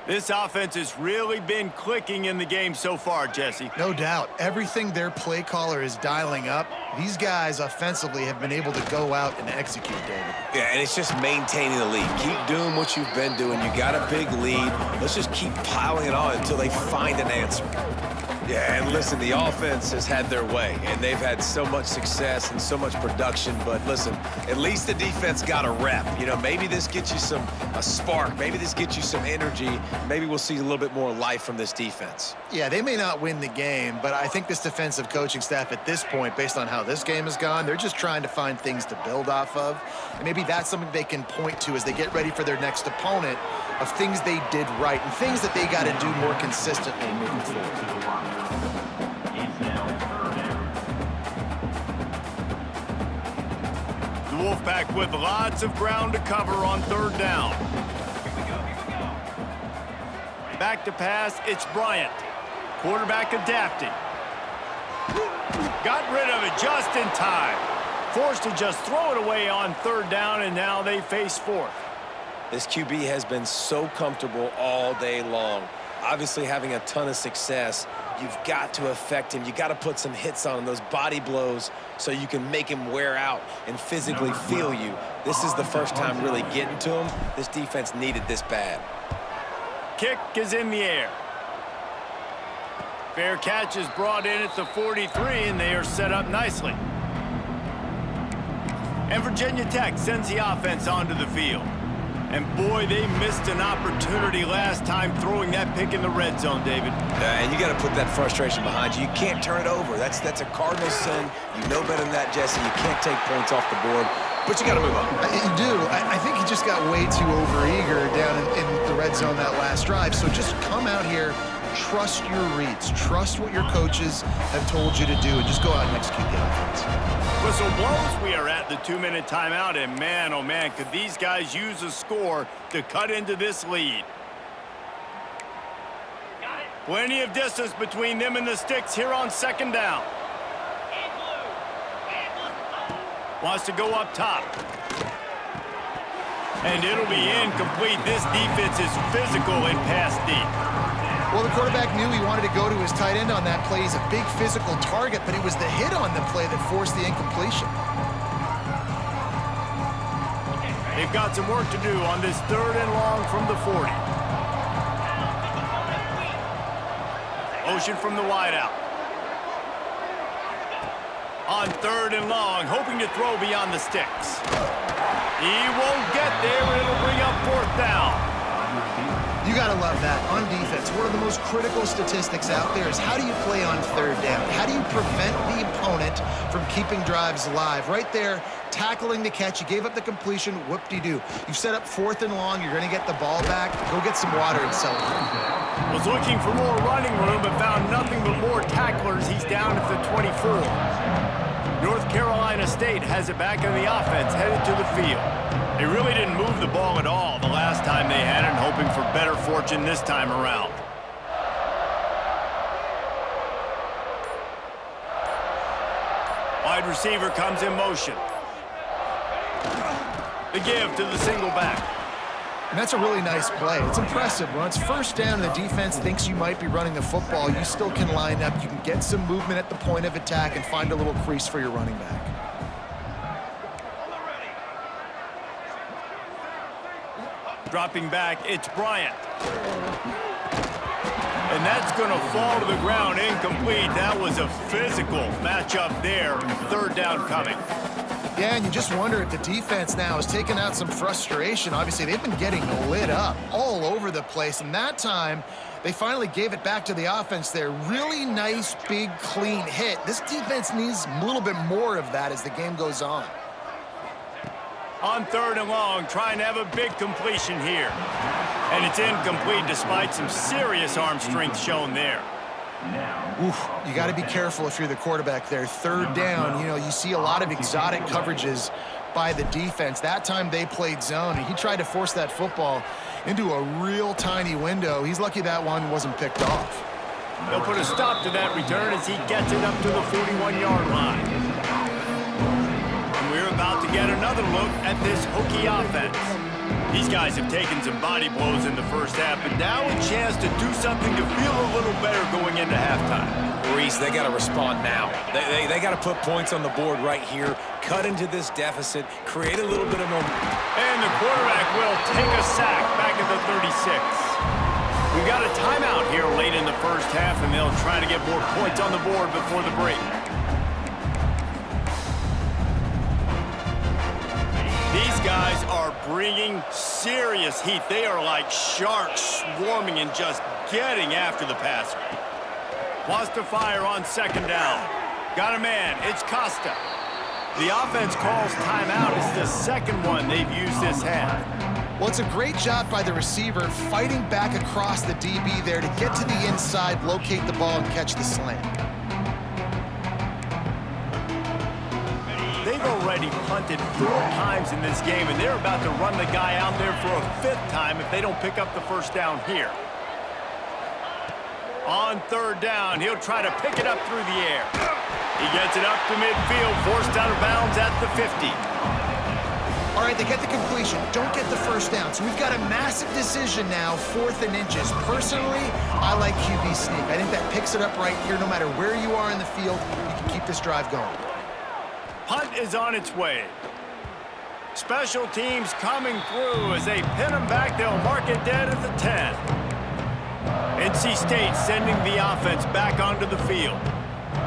This offense has really been clicking in the game so far, Jesse. No doubt. Everything their play caller is dialing up, these guys offensively have been able to go out and execute, David. Yeah, and it's just maintaining the lead. Keep doing what you've been doing. You got a big lead. Let's just keep piling it on until they find an answer. Yeah, and listen, the offense has had their way, and they've had so much success and so much production, but listen, at least the defense got a rep. You know, maybe this gets you a spark. Maybe this gets you some energy. Maybe we'll see a little bit more life from this defense. Yeah, they may not win the game, but I think this defensive coaching staff at this point, based on how this game has gone, they're just trying to find things to build off of. And maybe that's something they can point to as they get ready for their next opponent of things they did right and things that they got to do more consistently moving forward. The Wolfpack with lots of ground to cover on third down. Back to pass, it's Bryant. Quarterback adapting. Got rid of it just in time. Forced to just throw it away on third down, and now they face fourth. This QB has been so comfortable all day long. Obviously having a ton of success. You've got to affect him. You got to put some hits on him, those body blows, so you can make him wear out and physically feel you. This is the first time really getting to him. This defense needed this bad. Kick is in the air. Fair catch is brought in at the 43, and they are set up nicely. And Virginia Tech sends the offense onto the field. And boy, they missed an opportunity last time throwing that pick in the red zone, David. And you got to put that frustration behind you. You can't turn it over. That's a cardinal sin. You know better than that, Jesse. You can't take points off the board, but you got to move on. You do. I think he just got way too overeager down in the red zone that last drive. So just come out here, trust your reads, trust what your coaches have told you to do, and just go out and execute the offense. Whistle blows. We are at the 2-minute timeout, and man, oh man, could these guys use a score to cut into this lead. Plenty of distance between them and the sticks here on second down. Wants to go up top. And it'll be incomplete. This defense is physical and pass deep. Well, the quarterback knew he wanted to go to his tight end on that play. He's a big physical target, but it was the hit on the play that forced the incompletion. They've got some work to do on this 3rd and long from the 40. Motion from the wideout. On 3rd and long, hoping to throw beyond the sticks. He won't get there, and it'll bring up 4th down. You got to love that. On defense, one of the most critical statistics out there is how do you play on 3rd down? How do you prevent the opponent from keeping drives alive? Right there, tackling the catch. You gave up the completion. Whoop-de-doo. You've set up 4th and long. You're going to get the ball back. Go get some water and celebrate. Was looking for more running room, but found nothing but more tacklers. He's down at the 24. North Carolina State has it back on the offense, headed to the field. They really didn't move the ball at all the last time they had it, hoping for better fortune this time around. Wide receiver comes in motion. The give to the single back. And that's a really nice play. It's impressive. When it's 1st down and the defense thinks you might be running the football, you still can line up. You can get some movement at the point of attack and find a little crease for your running back. Dropping back, it's Bryant. And that's going to fall to the ground, incomplete. That was a physical matchup there. 3rd down coming. Yeah, and you just wonder if the defense now is taking out some frustration. Obviously, they've been getting lit up all over the place, and that time, they finally gave it back to the offense there. Really nice, big, clean hit. This defense needs a little bit more of that as the game goes on. On 3rd and long, trying to have a big completion here. And it's incomplete despite some serious arm strength shown there. Oof, you got to be careful if you're the quarterback there. 3rd down, you see a lot of exotic coverages by the defense. That time they played zone, and he tried to force that football into a real tiny window. He's lucky that one wasn't picked off. They'll put a stop to that return as he gets it up to the 41-yard line. We're about to get another look at this Hokie offense. These guys have taken some body blows in the 1st half, but now a chance to do something to feel a little better going into halftime. Reese, they got to respond now. They got to put points on the board right here, cut into this deficit, create a little bit of momentum. And the quarterback will take a sack back at the 36. We've got a timeout here late in the 1st half, and they'll try to get more points on the board before the break. These guys are bringing serious heat. They are like sharks swarming and just getting after the passer. Wants to fire on 2nd down. Got a man. It's Costa. The offense calls timeout. It's the 2nd one they've used this half. Well, it's a great job by the receiver fighting back across the DB there to get to the inside, locate the ball, and catch the slant. They've already punted 4 times in this game, and they're about to run the guy out there for a 5th time if they don't pick up the 1st down here. On 3rd down, he'll try to pick it up through the air. He gets it up to midfield, forced out of bounds at the 50. All right, they get the completion. Don't get the 1st down. So we've got a massive decision now, 4th and inches. Personally, I like QB sneak. I think that picks it up right here. No matter where you are in the field, you can keep this drive going. Punt is on its way. Special teams coming through as they pin them back. They'll mark it dead at the 10. NC State sending the offense back onto the field.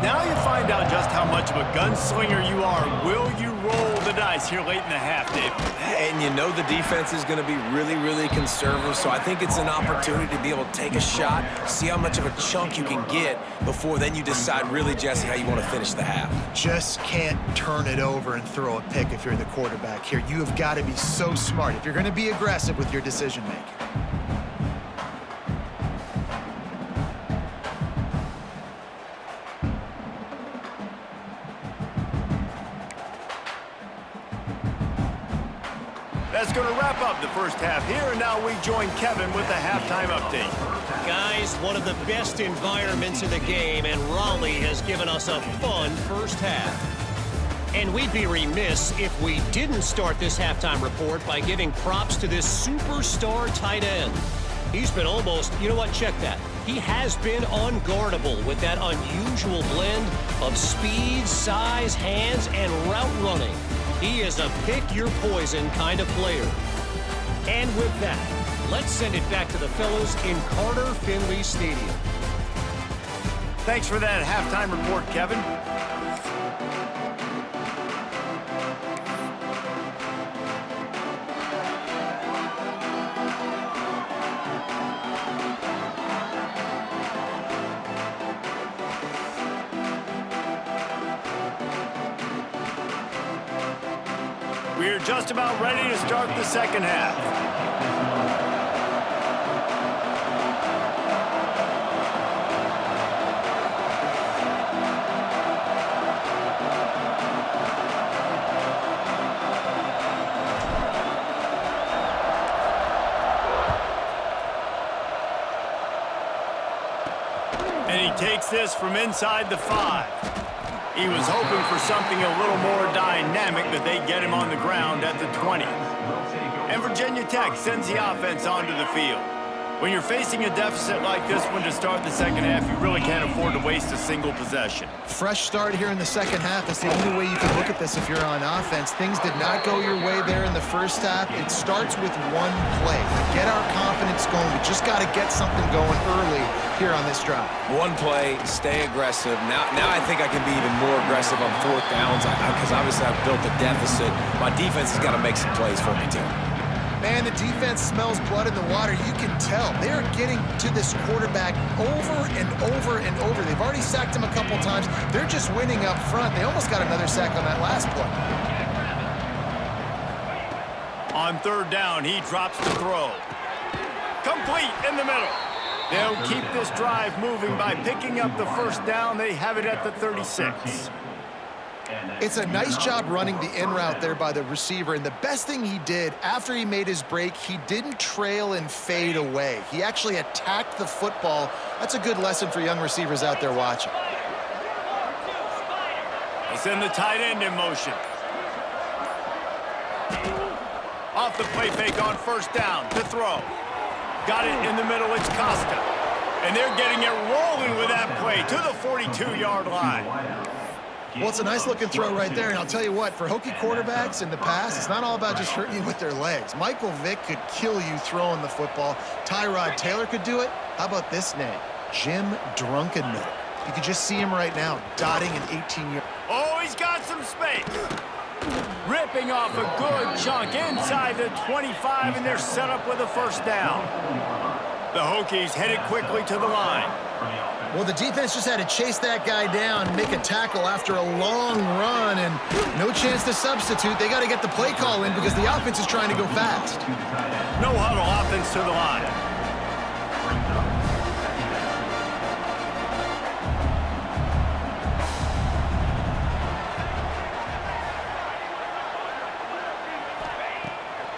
Now you find out just how much of a gunslinger you are. Will you roll the dice here late in the half, Dave? And you know the defense is going to be really, really conservative, so I think it's an opportunity to be able to take a shot, see how much of a chunk you can get before then you decide really, Jesse, how you want to finish the half. Just can't turn it over and throw a pick if you're the quarterback here. You have got to be so smart if you're going to be aggressive with your decision-making. That's going to wrap up the 1st half here, and now we join Kevin with the halftime update. Guys, one of the best environments in the game, and Raleigh has given us a fun 1st half. And we'd be remiss if we didn't start this halftime report by giving props to this superstar tight end. He's been almost, you know what, check that. He has been unguardable with that unusual blend of speed, size, hands, and route running. He is a pick-your-poison kind of player. And with that, let's send it back to the fellas in Carter Finley Stadium. Thanks for that halftime report, Kevin. We're just about ready to start the second half. And he takes this from inside the 5. He was hoping for something a little more dynamic, but they get him on the ground at the 20. And Virginia Tech sends the offense onto the field. When you're facing a deficit like this one to start the second half, you really can't afford to waste a single possession. Fresh start here in the second half is the only way you can look at this if you're on offense. Things did not go your way there in the first half. It starts with one play. To get our confidence going, we just got to get something going early here on this drive. One play, stay aggressive. Now I think I can be even more aggressive on fourth downs because obviously I've built a deficit. My defense has got to make some plays for me too. Man, the defense smells blood in the water. You can tell. They are getting to this quarterback over and over and over. They've already sacked him a couple times. They're just winning up front. They almost got another sack on that last play. On third down, he drops the throw. Complete in the middle. They'll keep this drive moving by picking up the first down. They have it at the 36. It's a nice job running the in route there by the receiver, and the best thing he did after he made his break, he didn't trail and fade away. He actually attacked the football. That's a good lesson for young receivers out there watching. They send the tight end in motion. Off the play fake on first down to throw. Got it in the middle, it's Costa. And they're getting it rolling with that play to the 42-yard line. Well, it's a nice-looking throw right there, and I'll tell you what, for Hokie quarterbacks in the past, it's not all about just hurting you with their legs. Michael Vick could kill you throwing the football. Tyrod Taylor could do it. How about this name? Jim Drunkenmiller. You can just see him right now, dotting an 18-yard. Oh, he's got some space. Ripping off a good chunk inside the 25, and they're set up with a first down. The Hokies headed quickly to the line. Well, the defense just had to chase that guy down, make a tackle after a long run, and no chance to substitute. They got to get the play call in because the offense is trying to go fast. No huddle offense to the line.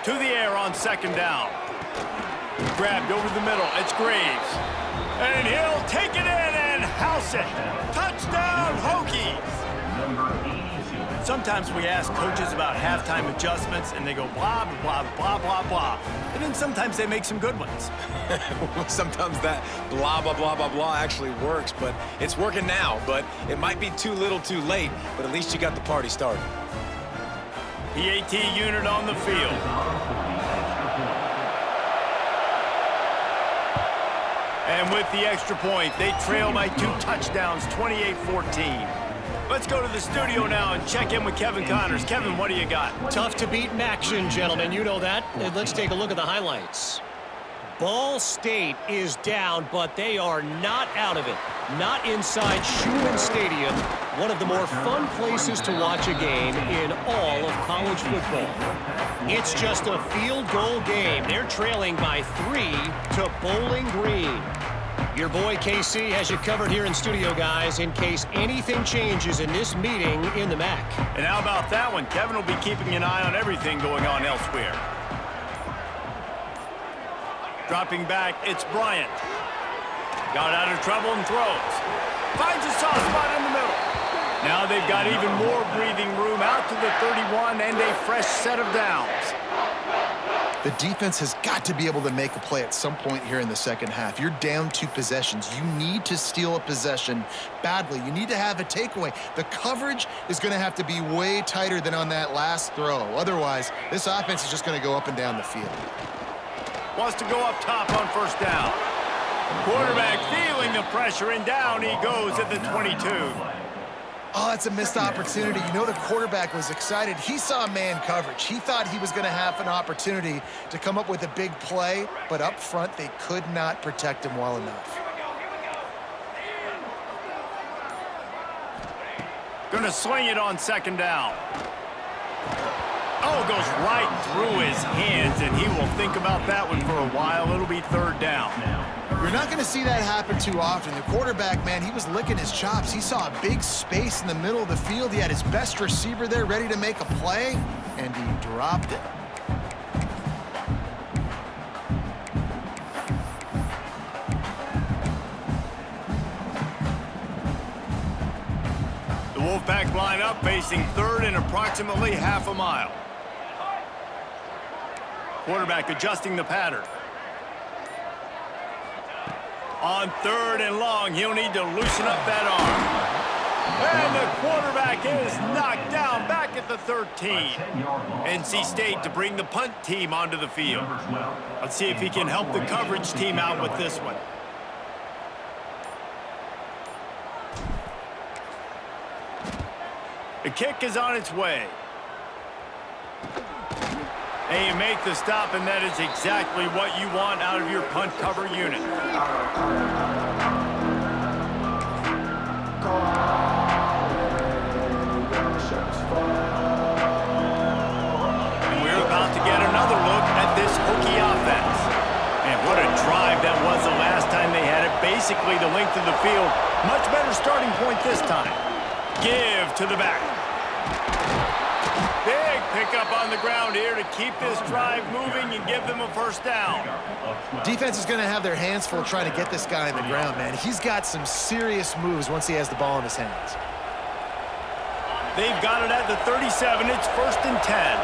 To the air on second down. Grabbed over the middle. It's Graves. And he'll take it in and house it. Touchdown, Hokies. Sometimes we ask coaches about halftime adjustments, and they go blah, blah, blah, blah, blah. And then sometimes they make some good ones. Sometimes that blah, blah, blah, blah, blah actually works, but it's working now. But it might be too little too late, but at least you got the party started. PAT unit on the field. And with the extra point, they trail by 2 touchdowns, 28-14. Let's go to the studio now and check in with Kevin Connors. Kevin, what do you got? Tough to beat action, gentlemen. You know that. And let's take a look at the highlights. Ball State is down, but they are not out of it. Not inside Schumann Stadium, one of the more fun places to watch a game in all of college football. It's just a field goal game. They're trailing by 3 to Bowling Green. Your boy KC has you covered here in studio, guys, in case anything changes in this meeting in the MAC. And how about that one? Kevin will be keeping an eye on everything going on elsewhere. Dropping back, it's Bryant. Got out of trouble and throws. Finds a soft spot in the middle. Now they've got even more breathing room out to the 31 and a fresh set of downs. The defense has got to be able to make a play at some point here in the second half. You're down 2 possessions. You need to steal a possession badly. You need to have a takeaway. The coverage is going to have to be way tighter than on that last throw. Otherwise, this offense is just going to go up and down the field. Wants to go up top on first down. Quarterback feeling the pressure, and down he goes at the 22. Oh, that's a missed opportunity. You know the quarterback was excited. He saw man coverage. He thought he was going to have an opportunity to come up with a big play, but up front, they could not protect him well enough. Gonna swing it on second down. Oh, goes right through his hands, and he will think about that one for a while. It'll be third down. You're not going to see that happen too often. The quarterback, man, he was licking his chops. He saw a big space in the middle of the field. He had his best receiver there ready to make a play, and he dropped it. The Wolfpack line up, facing third and approximately half a mile. Quarterback adjusting the pattern. On third and long, he'll need to loosen up that arm. And the quarterback is knocked down back at the 13. NC State to bring the punt team onto the field. Let's see if he can help the coverage team out with this one. The kick is on its way. And you make the stop, and that is exactly what you want out of your punt cover unit. And we're about to get another look at this Hokie offense. And what a drive that was the last time they had it. Basically the length of the field. Much better starting point this time. Give to the back. Big pickup on the ground here to keep this drive moving and give them a first down. Defense is going to have their hands full trying to get this guy on the ground, man. He's got some serious moves once he has the ball in his hands. They've got it at the 37. It's first and 10.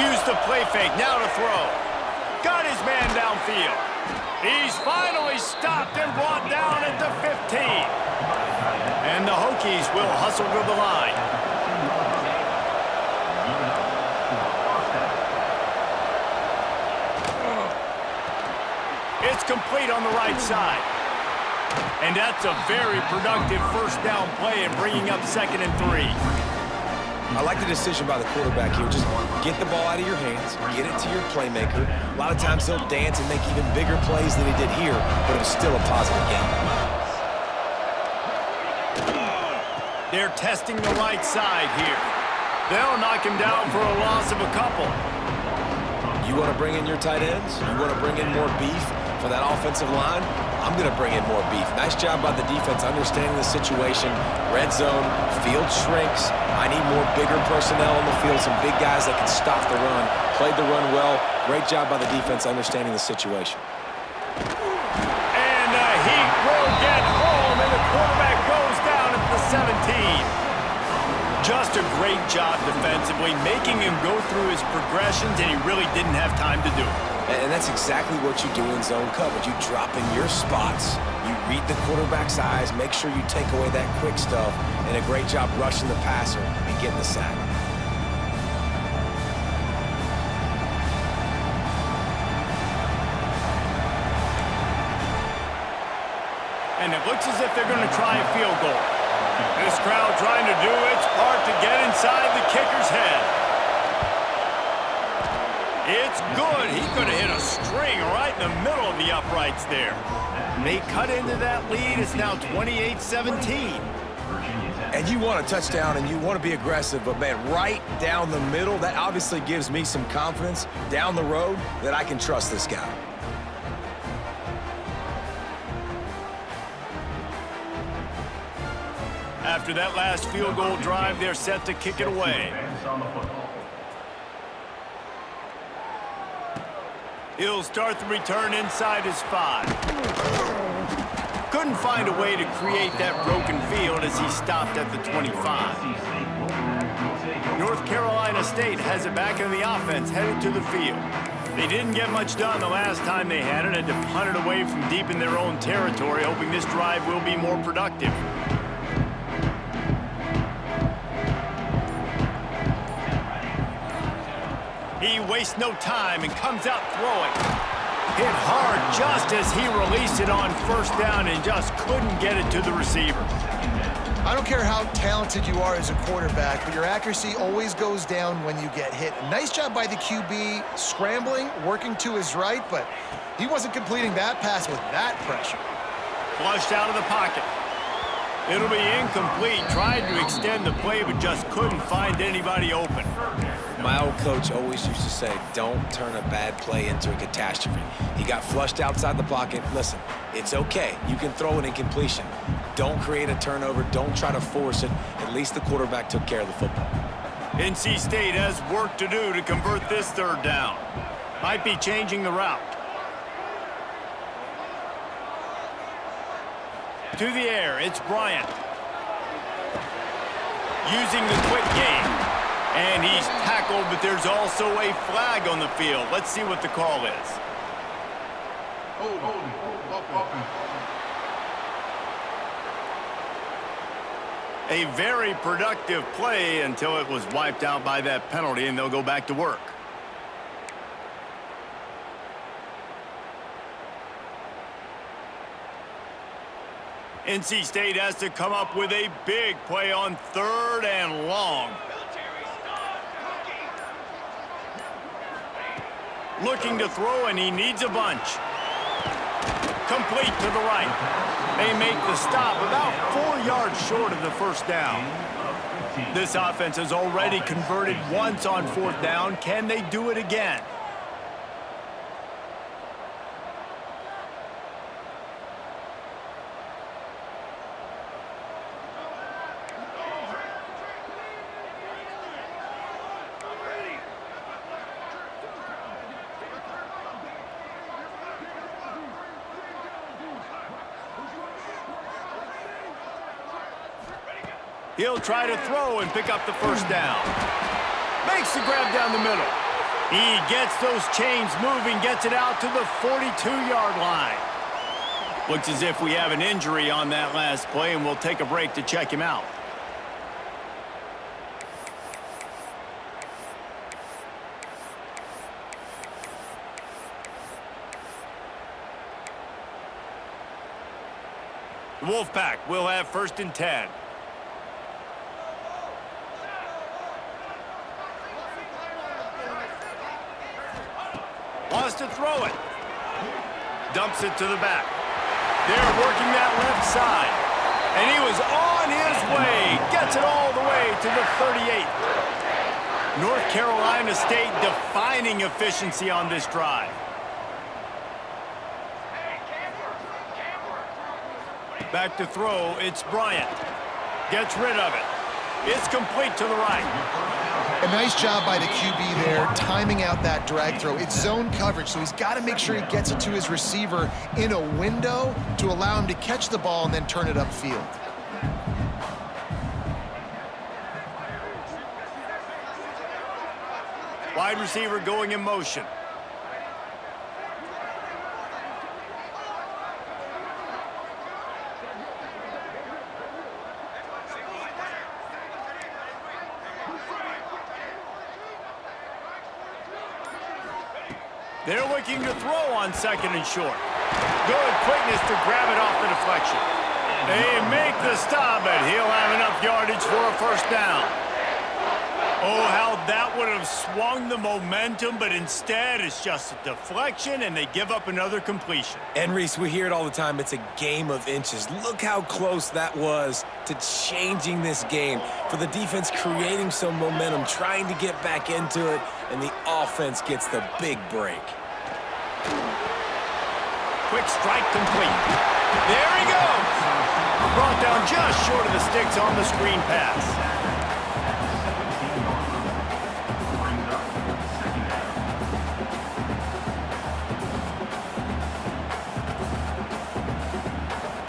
Use the play fake. Now to throw. Got his man downfield. He's finally stopped and brought down at the 15. And the Hokies will hustle to the line. It's complete on the right side. And that's a very productive first down play and bringing up 2nd and 3. I like the decision by the quarterback here. Just get the ball out of your hands, get it to your playmaker. A lot of times he'll dance and make even bigger plays than he did here, but it was still a positive game. They're testing the right side here. They'll knock him down for a loss of a couple. You want to bring in your tight ends? You want to bring in more beef for that offensive line? I'm going to bring in more beef. Nice job by the defense understanding the situation. Red zone, field shrinks. I need more bigger personnel on the field, some big guys that can stop the run. Played the run well. Great job by the defense understanding the situation. And the Heat will get home, and the quarterback goes down at the 17. Just a great job defensively, making him go through his progressions, and he really didn't have time to do it. And that's exactly what you do in zone coverage. You drop in your spots, you read the quarterback's eyes, make sure you take away that quick stuff, and a great job rushing the passer and getting the sack. And it looks as if they're going to try a field goal. This crowd trying to do its part to get inside the kicker's head. It's good. He could have hit a string right in the middle of the uprights there. They cut into that lead. It's now 28-17. And you want a touchdown and you want to be aggressive, but man, right down the middle, that obviously gives me some confidence down the road that I can trust this guy. After that last field goal drive, they're set to kick it away. He'll start the return inside his 5. Couldn't find a way to create that broken field as he stopped at the 25. North Carolina State has it back in the offense, headed to the field. They didn't get much done the last time they had it, and to punt it away from deep in their own territory, hoping this drive will be more productive. He wastes no time and comes out throwing. Hit hard just as he released it on first down and just couldn't get it to the receiver. I don't care how talented you are as a quarterback, but your accuracy always goes down when you get hit. Nice job by the QB scrambling, working to his right, but he wasn't completing that pass with that pressure. Flushed out of the pocket. It'll be incomplete. Tried to extend the play, but just couldn't find anybody open. My old coach always used to say, don't turn a bad play into a catastrophe. He got flushed outside the pocket. Listen, it's okay. You can throw an incompletion. Don't create a turnover. Don't try to force it. At least the quarterback took care of the football. NC State has work to do to convert this third down. Might be changing the route. To the air, it's Bryant. Using the quick game. And he's tackled, but there's also a flag on the field. Let's see what the call is. A very productive play until it was wiped out by that penalty, and they'll go back to work. NC State has to come up with a big play on third and long. Looking to throw, and he needs a bunch. Complete to the right. They make the stop about 4 yards short of the first down. This offense has already converted once on fourth down. Can they do it again? He'll try to throw and pick up the first down. Makes the grab down the middle. He gets those chains moving, gets it out to the 42-yard line. Looks as if we have an injury on that last play, and we'll take a break to check him out. The Wolfpack will have 1st and 10. Wants to throw it. Dumps it to the back. They're working that left side. And he was on his way. Gets it all the way to the 38. North Carolina State defining efficiency on this drive. Back to throw, it's Bryant. Gets rid of it. It's complete to the right. A nice job by the QB there, timing out that drag throw. It's zone coverage, so he's got to make sure he gets it to his receiver in a window to allow him to catch the ball and then turn it upfield. Wide receiver going in motion. They're looking to throw on 2nd and short. Good quickness to grab it off the deflection. They make the stop, but he'll have enough yardage for a first down. Oh, how that would have swung the momentum, but instead it's just a deflection, and they give up another completion. And, Reese, we hear it all the time. It's a game of inches. Look how close that was to changing this game. For the defense creating some momentum, trying to get back into it, and the offense gets the big break. Quick strike complete. There he goes. Brought down just short of the sticks on the screen pass.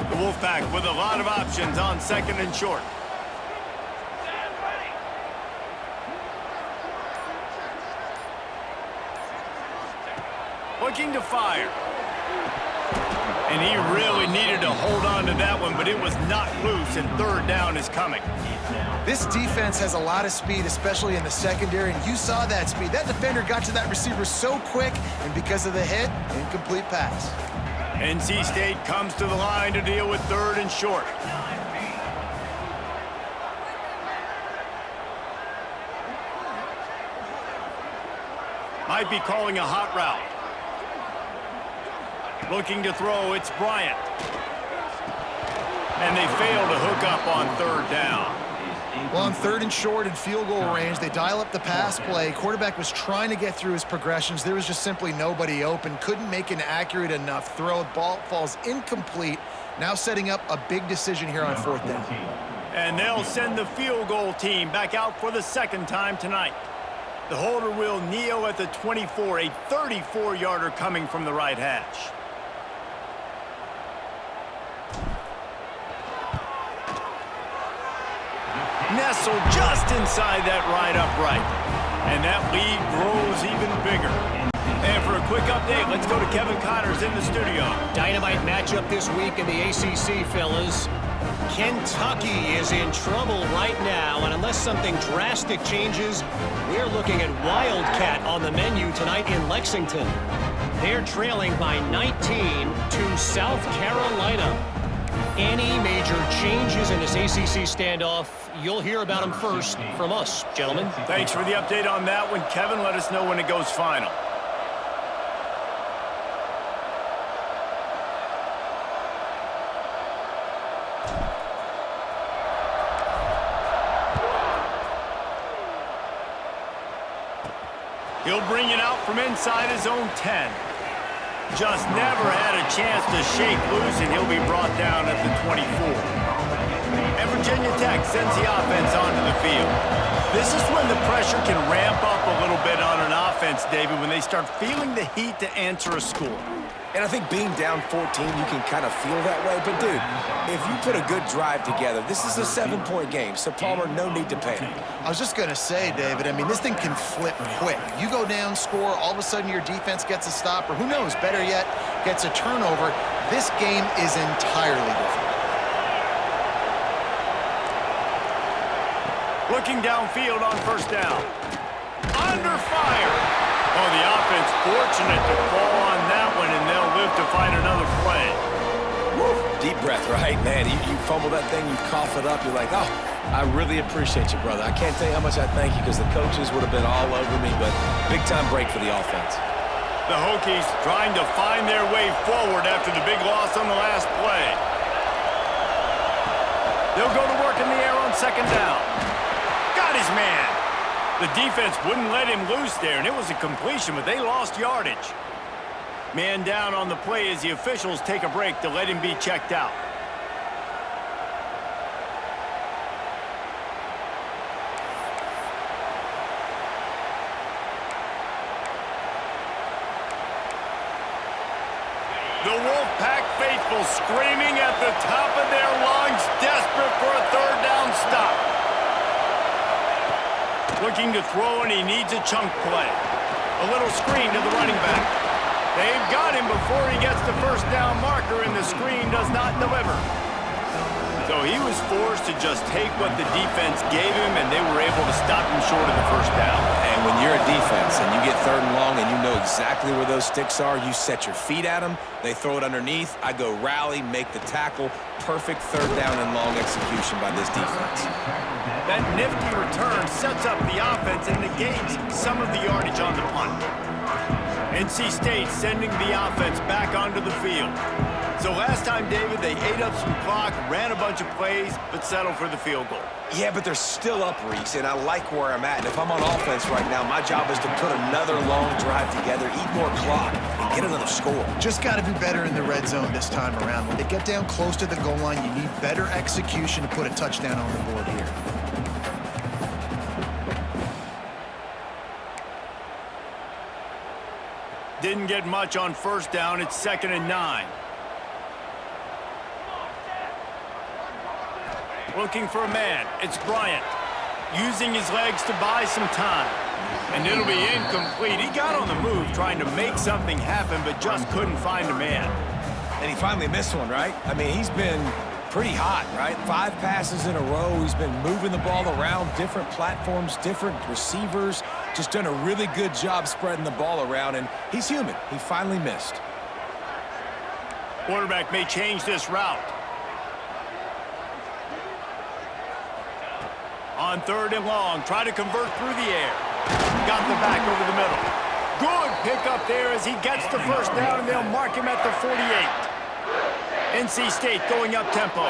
The Wolfpack with a lot of options on 2nd and short. Looking to fire. And he really needed to hold on to that one, but it was not loose, and third down is coming. This defense has a lot of speed, especially in the secondary, and you saw that speed. That defender got to that receiver so quick, and because of the hit, incomplete pass. NC State comes to the line to deal with third and short. Might be calling a hot route. Looking to throw, it's Bryant. And they fail to hook up on third down. Well, on third and short and field goal range, they dial up the pass play. Quarterback was trying to get through his progressions. There was just simply nobody open. Couldn't make an accurate enough throw. The ball falls incomplete. Now setting up a big decision here on fourth down. And they'll send the field goal team back out for the second time tonight. The holder will kneel at the 24, a 34-yarder coming from the right hash. Nestled just inside that right upright. And that lead grows even bigger. And for a quick update, let's go to Kevin Connors in the studio. Dynamite matchup this week in the ACC, fellas. Kentucky is in trouble right now, and unless something drastic changes, we're looking at Wildcat on the menu tonight in Lexington. They're trailing by 19 to South Carolina. Any major changes in this ACC standoff, you'll hear about them first from us, gentlemen. Thanks for the update on that one, Kevin. Let us know when it goes final. He'll bring it out from inside his own 10. Just never had a chance to shake loose, and he'll be brought down at the 24. And Virginia Tech sends the offense onto the field. This is when the pressure can ramp up a little bit on an offense, David, when they start feeling the heat to answer a score. And I think being down 14, you can kind of feel that way. But, dude, if you put a good drive together, this is a 7-point game. So, Palmer, no need to panic. I was just going to say, David, I mean, this thing can flip quick. You go down, score, all of a sudden your defense gets a stop, or who knows, better yet, gets a turnover. This game is entirely different. Looking downfield on first down. Under fire. Oh, the offense fortunate to fall on that one, and they'll live to find another play. Woo. Deep breath, right? Man, you fumble that thing, you cough it up, you're like, oh, I really appreciate you, brother. I can't tell you how much I thank you because the coaches would have been all over me, but big-time break for the offense. The Hokies trying to find their way forward after the big loss on the last play. They'll go to work in the air on second down. Got his man. The defense wouldn't let him loose there, and it was a completion, but they lost yardage. Man down on the play as the officials take a break to let him be checked out. The Wolfpack faithful screaming at the top of their lungs, desperate for a third down stop. Looking to throw, and he needs a chunk play. A little screen to the running back. They've got him before he gets the first down marker, and the screen does not deliver. So he was forced to just take what the defense gave him, and they were able to stop him short of the first down. And when you're a defense and you get third and long and you know exactly where those sticks are, you set your feet at them, they throw it underneath, I go rally, make the tackle. Perfect third down and long execution by this defense. That nifty return sets up the offense and negates some of the yardage on the punt. NC State sending the offense back onto the field. So last time, David, they ate up some clock, ran a bunch of plays, but settled for the field goal. Yeah, but they're still up, Reese, and I like where I'm at. And if I'm on offense right now, my job is to put another long drive together, eat more clock, and get another score. Just got to be better in the red zone this time around. When they get down close to the goal line, you need better execution to put a touchdown on the board here. Didn't get much on first down. It's 2nd and 9. Looking for a man. It's Bryant. Using his legs to buy some time. And it'll be incomplete. He got on the move trying to make something happen, but just couldn't find a man. And he finally missed one, right? I mean, he's been pretty hot, right? 5 passes in a row. He's been moving the ball around, different platforms, different receivers. Just done a really good job spreading the ball around, and he's human. He finally missed. Quarterback may change this route. On 3rd and long, try to convert through the air. Got the back over the middle. Good pickup there as he gets the first down, and they'll mark him at the 48. NC State going up tempo.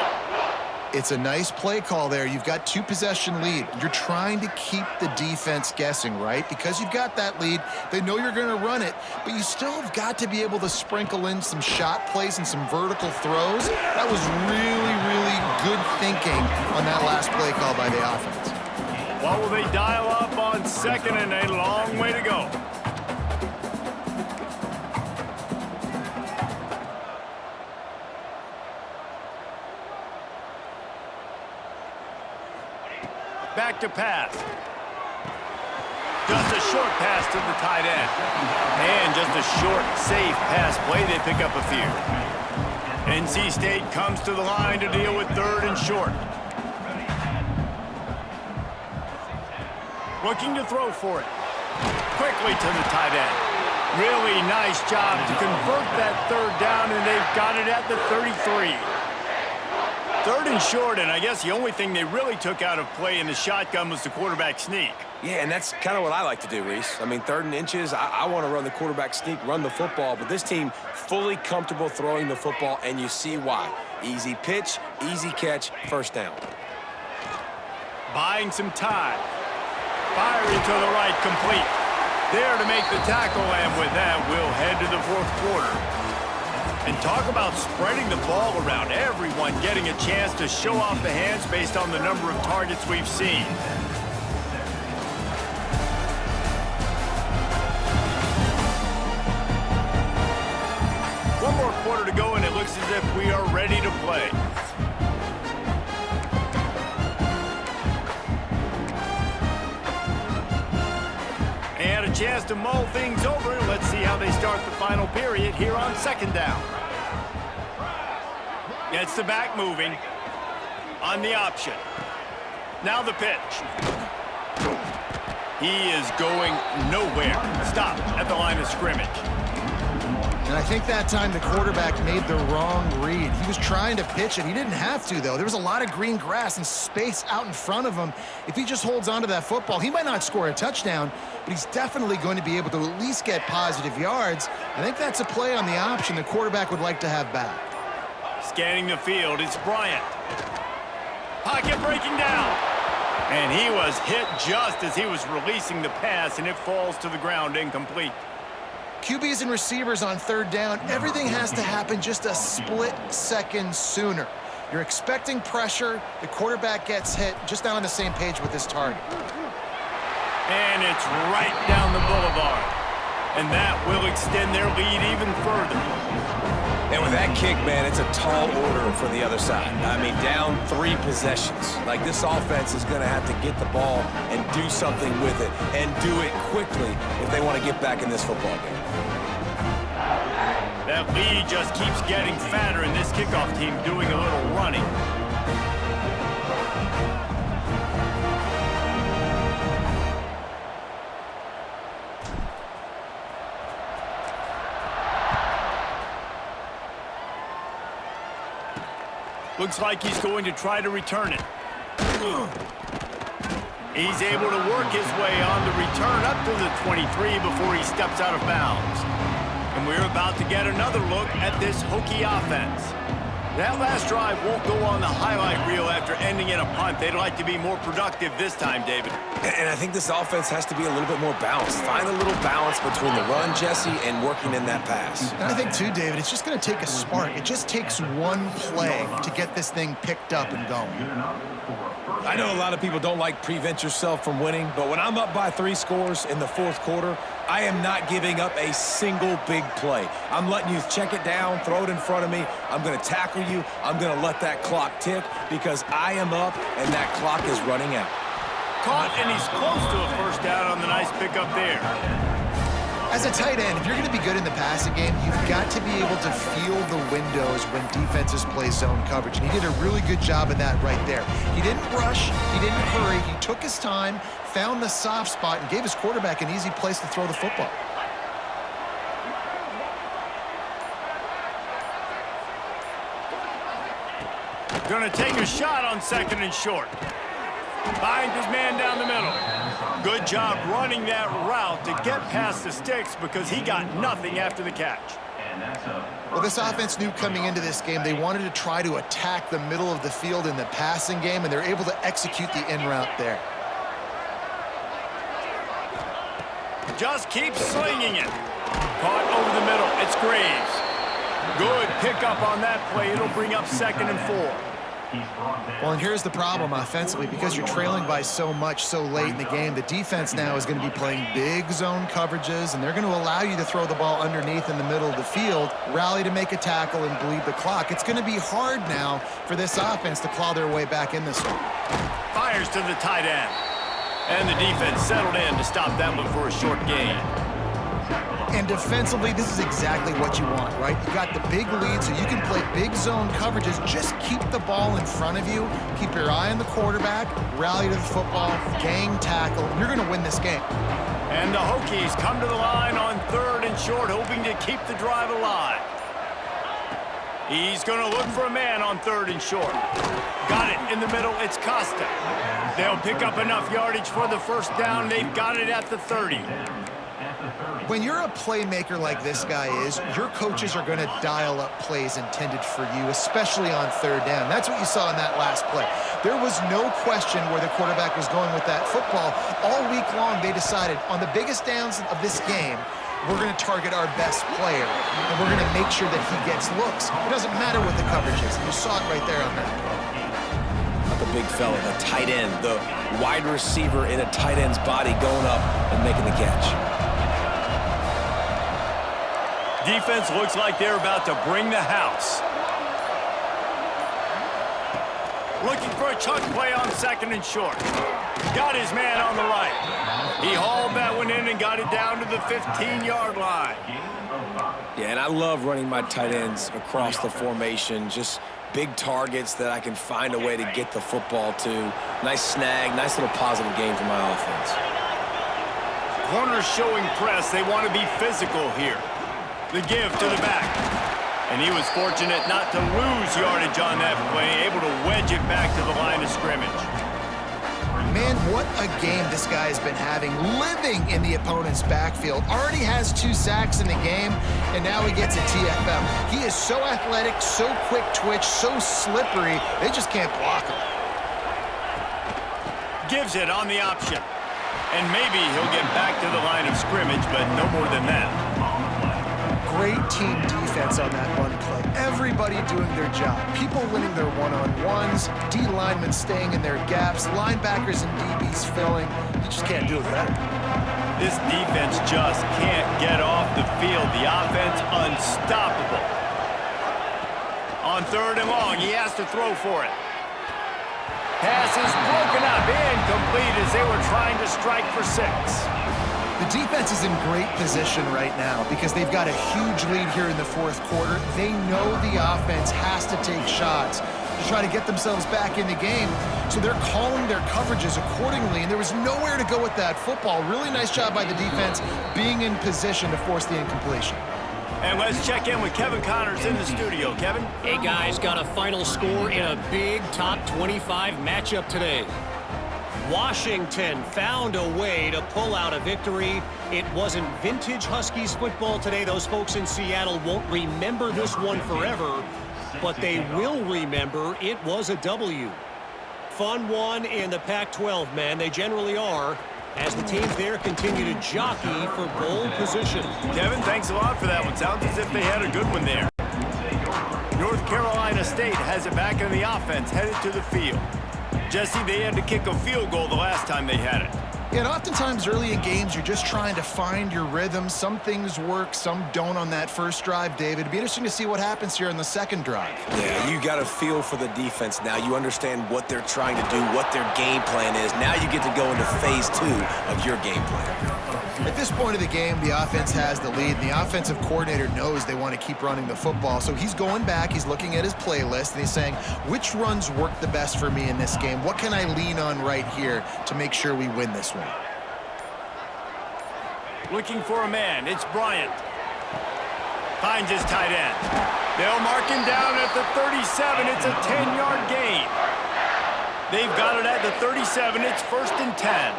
It's a nice play call there. You've got 2-possession lead. You're trying to keep the defense guessing, right? Because you've got that lead, they know you're going to run it, but you still have got to be able to sprinkle in some shot plays and some vertical throws. That was really, really good thinking on that last play call by the offense. What will they dial up on 2nd and a long way to go? Back to pass. Just a short pass to the tight end. And just a short, safe pass play. They pick up a few. NC State comes to the line to deal with 3rd and short. Looking to throw for it. Quickly to the tight end. Really nice job to convert that 3rd down, and they've got it at the 33. 3rd and short, and I guess the only thing they really took out of play in the shotgun was the quarterback sneak. Yeah, and that's kind of what I like to do, Reese. I mean, 3rd and inches, I want to run the quarterback sneak, run the football, but this team fully comfortable throwing the football, and you see why. Easy pitch, easy catch, first down. Buying some time. Firing to the right, complete. There to make the tackle, and with that, we'll head to the 4th quarter. And talk about spreading the ball around. Everyone getting a chance to show off the hands based on the number of targets we've seen. One more quarter to go, and it looks as if we are ready to play. And a chance to mull things over. Let's see how they start the final period here on 2nd down. Gets the back moving on the option. Now the pitch. He is going nowhere. Stop at the line of scrimmage. And I think that time the quarterback made the wrong read. He was trying to pitch it. He didn't have to, though. There was a lot of green grass and space out in front of him. If he just holds on to that football, he might not score a touchdown, but he's definitely going to be able to at least get positive yards. I think that's a play on the option the quarterback would like to have back. Scanning the field, it's Bryant. Pocket breaking down. And he was hit just as he was releasing the pass, and it falls to the ground incomplete. QBs and receivers on 3rd down, everything has to happen just a split second sooner. You're expecting pressure, the quarterback gets hit, just not on the same page with this target. And it's right down the boulevard. And that will extend their lead even further. And with that kick, man, it's a tall order for the other side. I mean, down 3 possessions. Like, this offense is going to have to get the ball and do something with it, and do it quickly if they want to get back in this football game. That lead just keeps getting fatter, and this kickoff team doing a little running. Looks like he's going to try to return it. He's able to work his way on the return up to the 23 before he steps out of bounds. And we're about to get another look at this Hokie offense. That last drive won't go on the highlight reel after ending in a punt. They'd like to be more productive this time, David. And I think this offense has to be a little bit more balanced. Find a little balance between the run, Jesse, and working in that pass. And I think, too, David, it's just going to take a spark. It just takes one play to get this thing picked up and going. I know a lot of people don't like prevent yourself from winning, but when I'm up by 3 scores in the 4th quarter, I am not giving up a single big play. I'm letting you check it down, throw it in front of me. I'm going to tackle you. I'm going to let that clock tick because I am up and that clock is running out. caught, and he's close to a first down on the nice pickup there. As a tight end, if you're going to be good in the passing game, you've got to be able to feel the windows when defenses play zone coverage. And he did a really good job of that right there. He didn't rush. He didn't hurry. He took his time, found the soft spot, and gave his quarterback an easy place to throw the football. Going to take a shot on 2nd and short. Finds his man down the middle. Good job running that route to get past the sticks because he got nothing after the catch. Well, this offense knew coming into this game they wanted to try to attack the middle of the field in the passing game, and they're able to execute the in route there. Just keep slinging it. Caught over the middle. It's Graves. Good pickup on that play. It'll bring up 2nd and 4. Well, and here's the problem offensively. Because you're trailing by so much so late in the game, the defense now is going to be playing big zone coverages, and they're going to allow you to throw the ball underneath in the middle of the field, rally to make a tackle, and bleed the clock. It's going to be hard now for this offense to claw their way back in this one. Fires to the tight end. And the defense settled in to stop that one for a short gain. And defensively, this is exactly what you want, right? You got the big lead, so you can play big zone coverages. Just keep the ball in front of you. Keep your eye on the quarterback. Rally to the football. Gang tackle. You're going to win this game. And the Hokies come to the line on 3rd and short, hoping to keep the drive alive. He's going to look for a man on 3rd and short. Got it in the middle. It's Costa. They'll pick up enough yardage for the first down. They've got it at the 30. When you're a playmaker like this guy is, your coaches are going to dial up plays intended for you, especially on 3rd down. That's what you saw in that last play. There was no question where the quarterback was going with that football. All week long, they decided on the biggest downs of this game, we're going to target our best player, and we're going to make sure that he gets looks. It doesn't matter what the coverage is. You saw it right there on that play. The big fella, the tight end, the wide receiver in a tight end's body going up and making the catch. Defense looks like they're about to bring the house. Looking for a chunk play on 2nd and short. Got his man on the right. He hauled that one in and got it down to the 15-yard line. Yeah, and I love running my tight ends across the formation. Just big targets that I can find a way to get the football to. Nice snag, nice little positive game for my offense. Corners showing press. They want to be physical here. The give to the back. And he was fortunate not to lose yardage on that play, able to wedge it back to the line of scrimmage. Man, what a game this guy has been having, living in the opponent's backfield. Already has 2 sacks in the game, and now he gets a TFL. He is so athletic, so quick twitch, so slippery, they just can't block him. Gives it on the option. And maybe he'll get back to the line of scrimmage, but no more than that. Great team defense on that run play. Everybody doing their job. People winning their one-on-ones, D linemen staying in their gaps, linebackers and DBs filling. You just can't do it better. This defense just can't get off the field. The offense unstoppable. On 3rd and long, he has to throw for it. Pass is broken up, incomplete as they were trying to strike for 6. The defense is in great position right now because they've got a huge lead here in the 4th quarter. They know the offense has to take shots to try to get themselves back in the game. So they're calling their coverages accordingly, and there was nowhere to go with that football. Really nice job by the defense being in position to force the incompletion. And let's check in with Kevin Connors in the studio. Kevin? Hey, guys, got a final score in a big top 25 matchup today. Washington found a way to pull out a victory. It wasn't vintage Huskies football today. Those folks in Seattle won't remember this one forever, but they will remember it was a W. Fun one in the Pac-12, man. They generally are, as the teams there continue to jockey for bowl position. Kevin, thanks a lot for that one. Sounds as if they had a good one there. North Carolina State has it back in the offense, headed to the field. Jesse, they had to kick a field goal the last time they had it. Yeah, and oftentimes early in games, you're just trying to find your rhythm. Some things work, some don't on that first drive, David. It'd be interesting to see what happens here in the second drive. Yeah, you got a feel for the defense now. You understand what they're trying to do, what their game plan is. Now you get to go into phase 2 of your game plan. At this point of the game, the offense has the lead, and the offensive coordinator knows they want to keep running the football. So he's going back, he's looking at his playlist, and he's saying, which runs work the best for me in this game? What can I lean on right here to make sure we win this one? Looking for a man, it's Bryant. Finds his tight end. They'll mark him down at the 37. It's a 10-yard gain. They've got it at the 37. It's 1st and 10.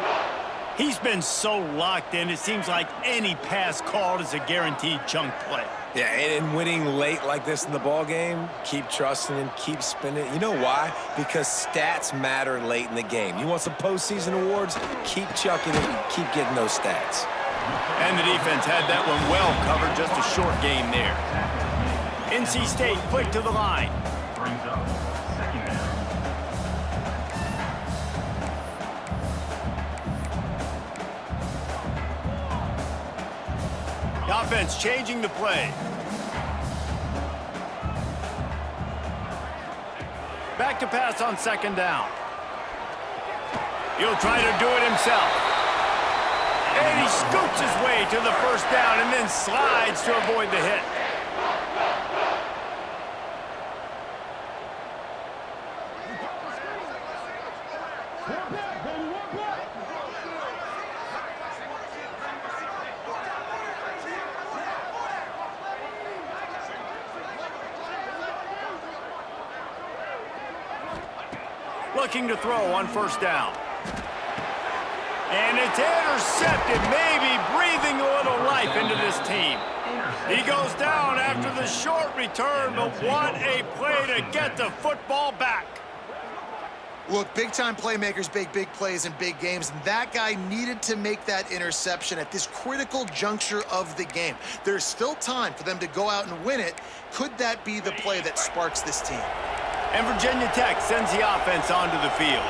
He's been so locked in, it seems like any pass called is a guaranteed chunk play. Yeah, and winning late like this in the ball game, keep trusting him, keep spinning. You know why? Because stats matter late in the game. You want some postseason awards? Keep chucking it, keep getting those stats. And the defense had that one well covered, just a short game there. NC State quick to the line. Brings up second down. The offense changing the play. Back to pass on 2nd down. He'll try to do it himself. And he scoots his way to the 1st down and then slides to avoid the hit. Looking to throw on 1st down. And it's intercepted, maybe breathing a little life into this team. He goes down after the short return, but what a play to get the football back. Look, big-time playmakers make big plays in big games, and that guy needed to make that interception at this critical juncture of the game. There's still time for them to go out and win it. Could that be the play that sparks this team? And Virginia Tech sends the offense onto the field.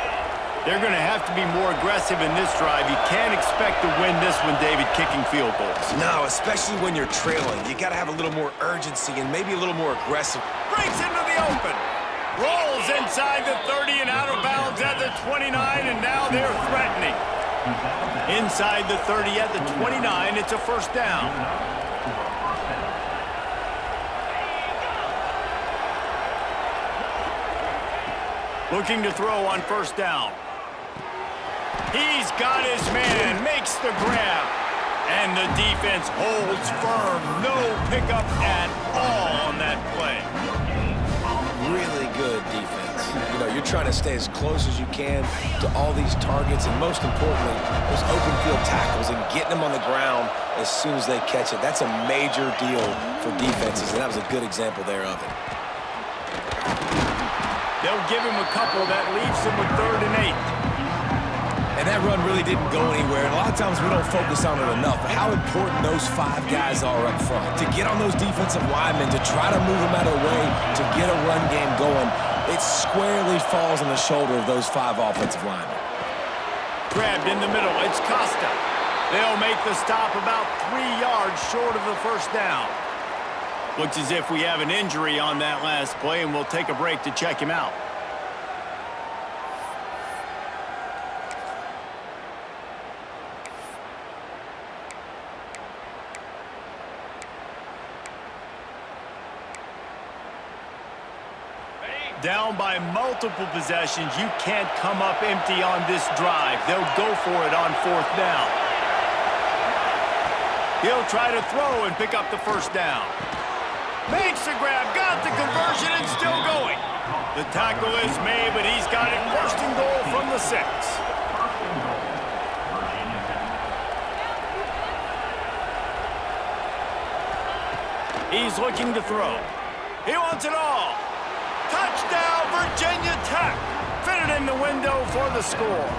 They're going to have to be more aggressive in this drive. You can't expect to win this one, David, kicking field goals. No, especially when you're trailing. You got to have a little more urgency and maybe a little more aggressive. Breaks into the open. Rolls inside the 30 and out of bounds at the 29, and now they're threatening. Inside the 30 at the 29, it's a 1st down. Looking to throw on 1st down. He's got his man, makes the grab, and the defense holds firm. No pickup at all on that play. Really good defense. You know, you're trying to stay as close as you can to all these targets, and most importantly, those open field tackles and getting them on the ground as soon as they catch it. That's a major deal for defenses, and that was a good example there of it. They'll give him a couple. That leaves him with 3rd and 8. And that run really didn't go anywhere. And a lot of times we don't focus on it enough. But how important those 5 guys are up front. To get on those defensive linemen, to try to move them out of the way, to get a run game going, it squarely falls on the shoulder of those 5 offensive linemen. Grabbed in the middle. It's Costa. They'll make the stop about 3 yards short of the 1st down. Looks as if we have an injury on that last play, and we'll take a break to check him out. Down by multiple possessions, you can't come up empty on this drive. They'll go for it on 4th down. He'll try to throw and pick up the 1st down. Makes the grab, got the conversion, and still going. The tackle is made, but he's got it 1st and goal from the 6. He's looking to throw. He wants it all. Touchdown, Virginia Tech. Fitted in the window for the score.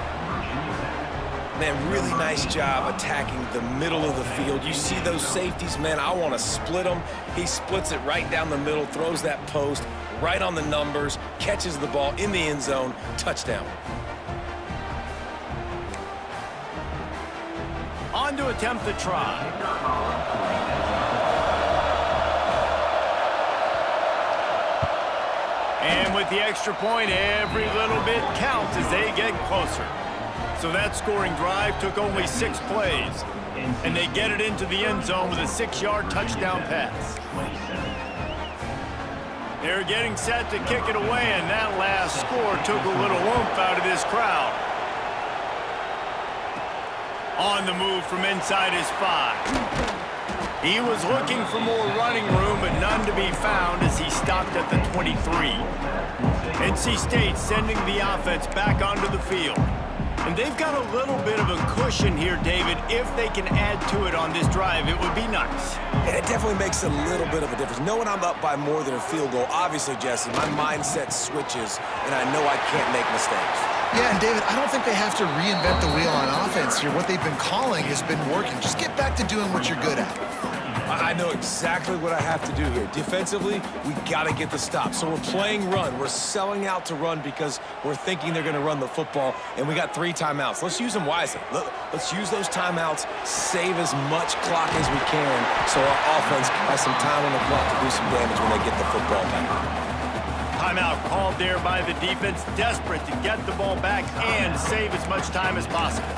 Man, really nice job attacking the middle of the field. You see those safeties, man, I want to split them. He splits it right down the middle, throws that post, right on the numbers, catches the ball in the end zone, touchdown. on to attempt the try. And with the extra point, every little bit counts as they get closer. So that scoring drive took only 6 plays. And they get it into the end zone with a 6-yard touchdown pass. They're getting set to kick it away, and that last score took a little oomph out of this crowd. On the move from inside his 5. He was looking for more running room, but none to be found as he stopped at the 23. NC State sending the offense back onto the field. And they've got a little bit of a cushion here, David. If they can add to it on this drive, it would be nice. Yeah, it definitely makes a little bit of a difference. Knowing I'm up by more than a field goal, obviously, Jesse, my mindset switches, and I know I can't make mistakes. Yeah, and David, I don't think they have to reinvent the wheel on offense here. What they've been calling has been working. Just get back to doing what you're good at. I know exactly what I have to do here. Defensively, we got to get the stop. So we're playing run. We're selling out to run because we're thinking they're going to run the football, and we got 3 timeouts. Let's use them wisely. Let's use those timeouts, save as much clock as we can so our offense has some time on the clock to do some damage when they get the football back. Timeout called there by the defense, desperate to get the ball back and save as much time as possible.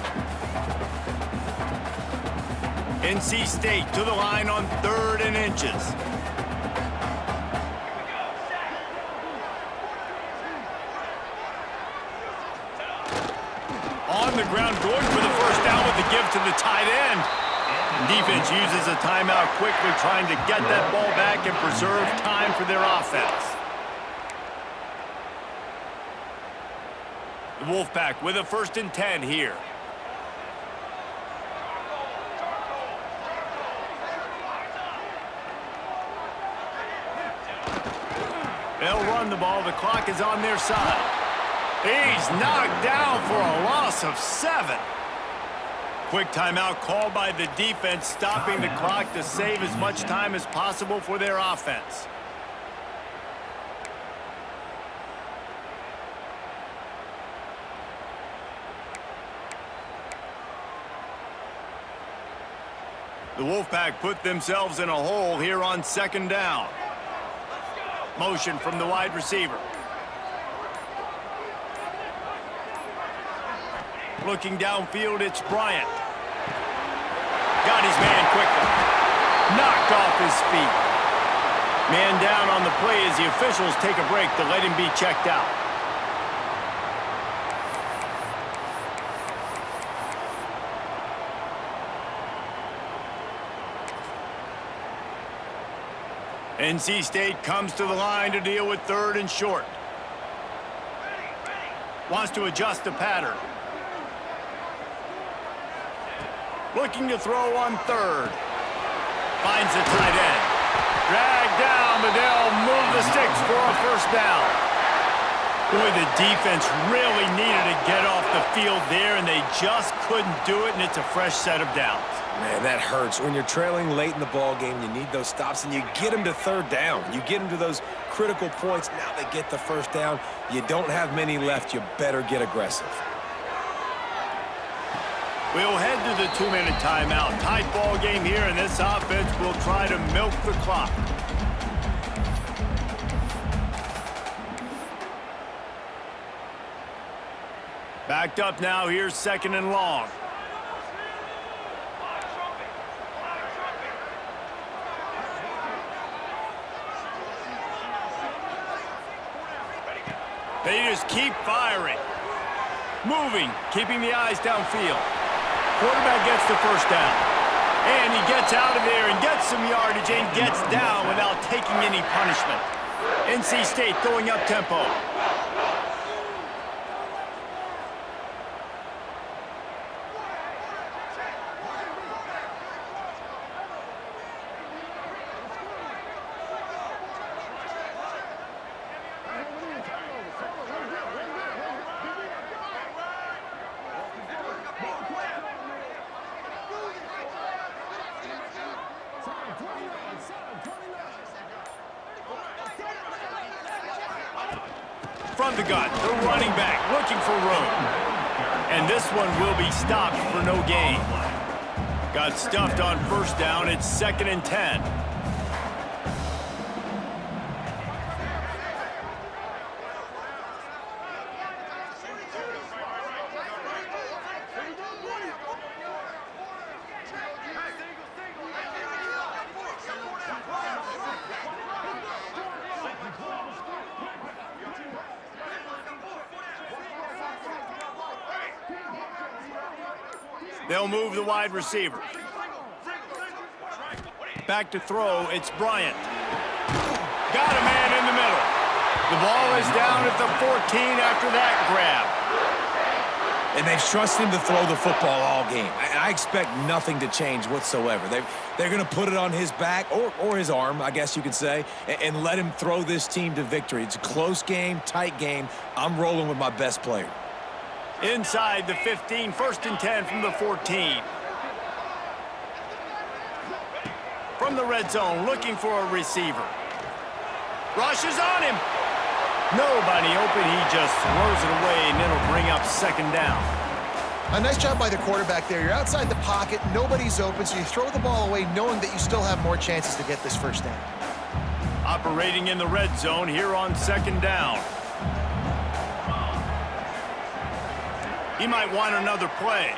NC State to the line on 3rd and inches. On the ground, going for the first down with the give to the tight end. Defense uses a timeout quickly, trying to get that ball back and preserve time for their offense. The Wolfpack with a 1st and 10 here. They'll run the ball. The clock is on their side. He's knocked down for a loss of 7. Quick timeout called by the defense, stopping the clock to save as much time as possible for their offense. The Wolfpack put themselves in a hole here on 2nd down. Motion from the wide receiver. Looking downfield, it's Bryant. Got his man quickly. Knocked off his feet. Man down on the play as the officials take a break to let him be checked out. NC State comes to the line to deal with 3rd and short. Wants to adjust the pattern. Looking to throw on 3rd. Finds the tight end. Dragged down, but they'll move the sticks for a 1st down. Boy, the defense really needed to get off the field there, and they just couldn't do it, and it's a fresh set of downs. Man, that hurts. When you're trailing late in the ball game, you need those stops, and you get them to 3rd down. You get them to those critical points. Now they get the 1st down. You don't have many left. You better get aggressive. We'll head to the 2-minute timeout. Tight ball game here, and this offense will try to milk the clock. Backed up now. Here's 2nd and long. They just keep firing. Moving, keeping the eyes downfield. Quarterback gets the 1st down. And he gets out of there and gets some yardage and gets down without taking any punishment. NC State going up tempo. From the gun, the running back looking for room. And this one will be stopped for no gain. Got stuffed on first down. It's 2nd and 10. They'll move the wide receiver. Back to throw, it's Bryant. Got a man in the middle. The ball is down at the 14 after that grab. And they've trusted him to throw the football all game. I expect nothing to change whatsoever. They're going to put it on his back, or his arm, I guess you could say, and let him throw this team to victory. It's a close game, tight game. I'm rolling with my best player. Inside the 15, 1st and 10 from the 14. From the red zone, looking for a receiver. Rushes on him. Nobody open. He just throws it away, and it'll bring up 2nd down. A nice job by the quarterback there. You're outside the pocket, nobody's open, so you throw the ball away knowing that you still have more chances to get this 1st down. Operating in the red zone here on 2nd down. He might want another play.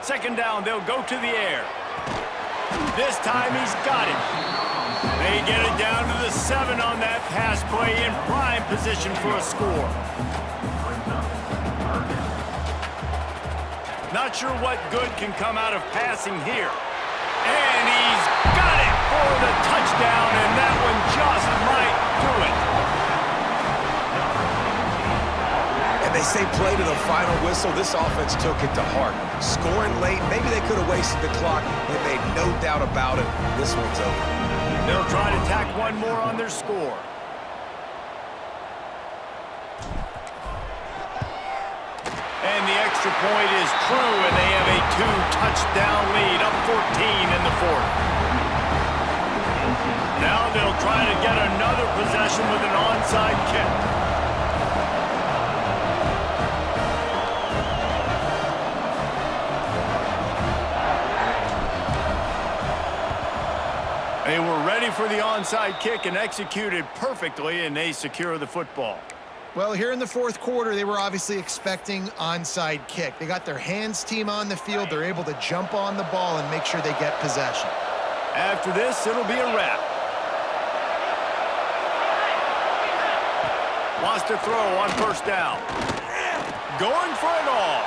Second down, they'll go to the air. This time he's got it. They get it down to the 7 on that pass play, in prime position for a score. Not sure what good can come out of passing here. And he's got it for the touchdown, and that one just might do it. And they say play to the final whistle. This offense took it to heart. Scoring late, maybe they could have wasted the clock. They made no doubt about it. This one's over. They'll try to tack one more on their score. And the extra point is true, and they have a 2-touchdown lead, up 14 in the 4th. Now they'll try to get another possession with an onside kick. They were ready for the onside kick and executed perfectly, and they secure the football. Well, here in the 4th quarter, they were obviously expecting onside kick. They got their hands team on the field. They're able to jump on the ball and make sure they get possession. After this, it'll be a wrap. Wants to throw on 1st down. Going for it all.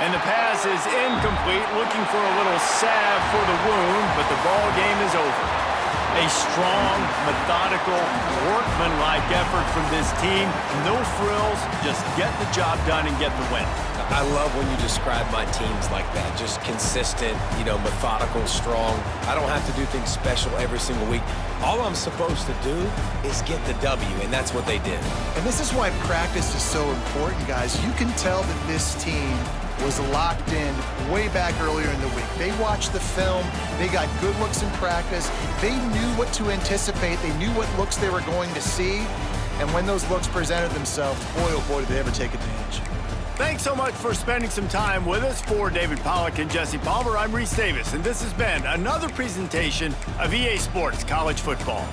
And the pass is incomplete, looking for a little salve for the wound, but the ball game is over. A strong, methodical, workmanlike effort from this team. No frills, just get the job done and get the win. I love when you describe my teams like that. Just consistent, methodical, strong. I don't have to do things special every single week. All I'm supposed to do is get the W, and that's what they did. And this is why practice is so important, guys. You can tell that this team was locked in way back earlier in the week. They watched the film. They got good looks in practice. They knew what to anticipate. They knew what looks they were going to see. And when those looks presented themselves, boy, oh boy, did they ever take advantage. Thanks so much for spending some time with us. For David Pollack and Jesse Palmer, I'm Reese Davis, and this has been another presentation of EA Sports College Football.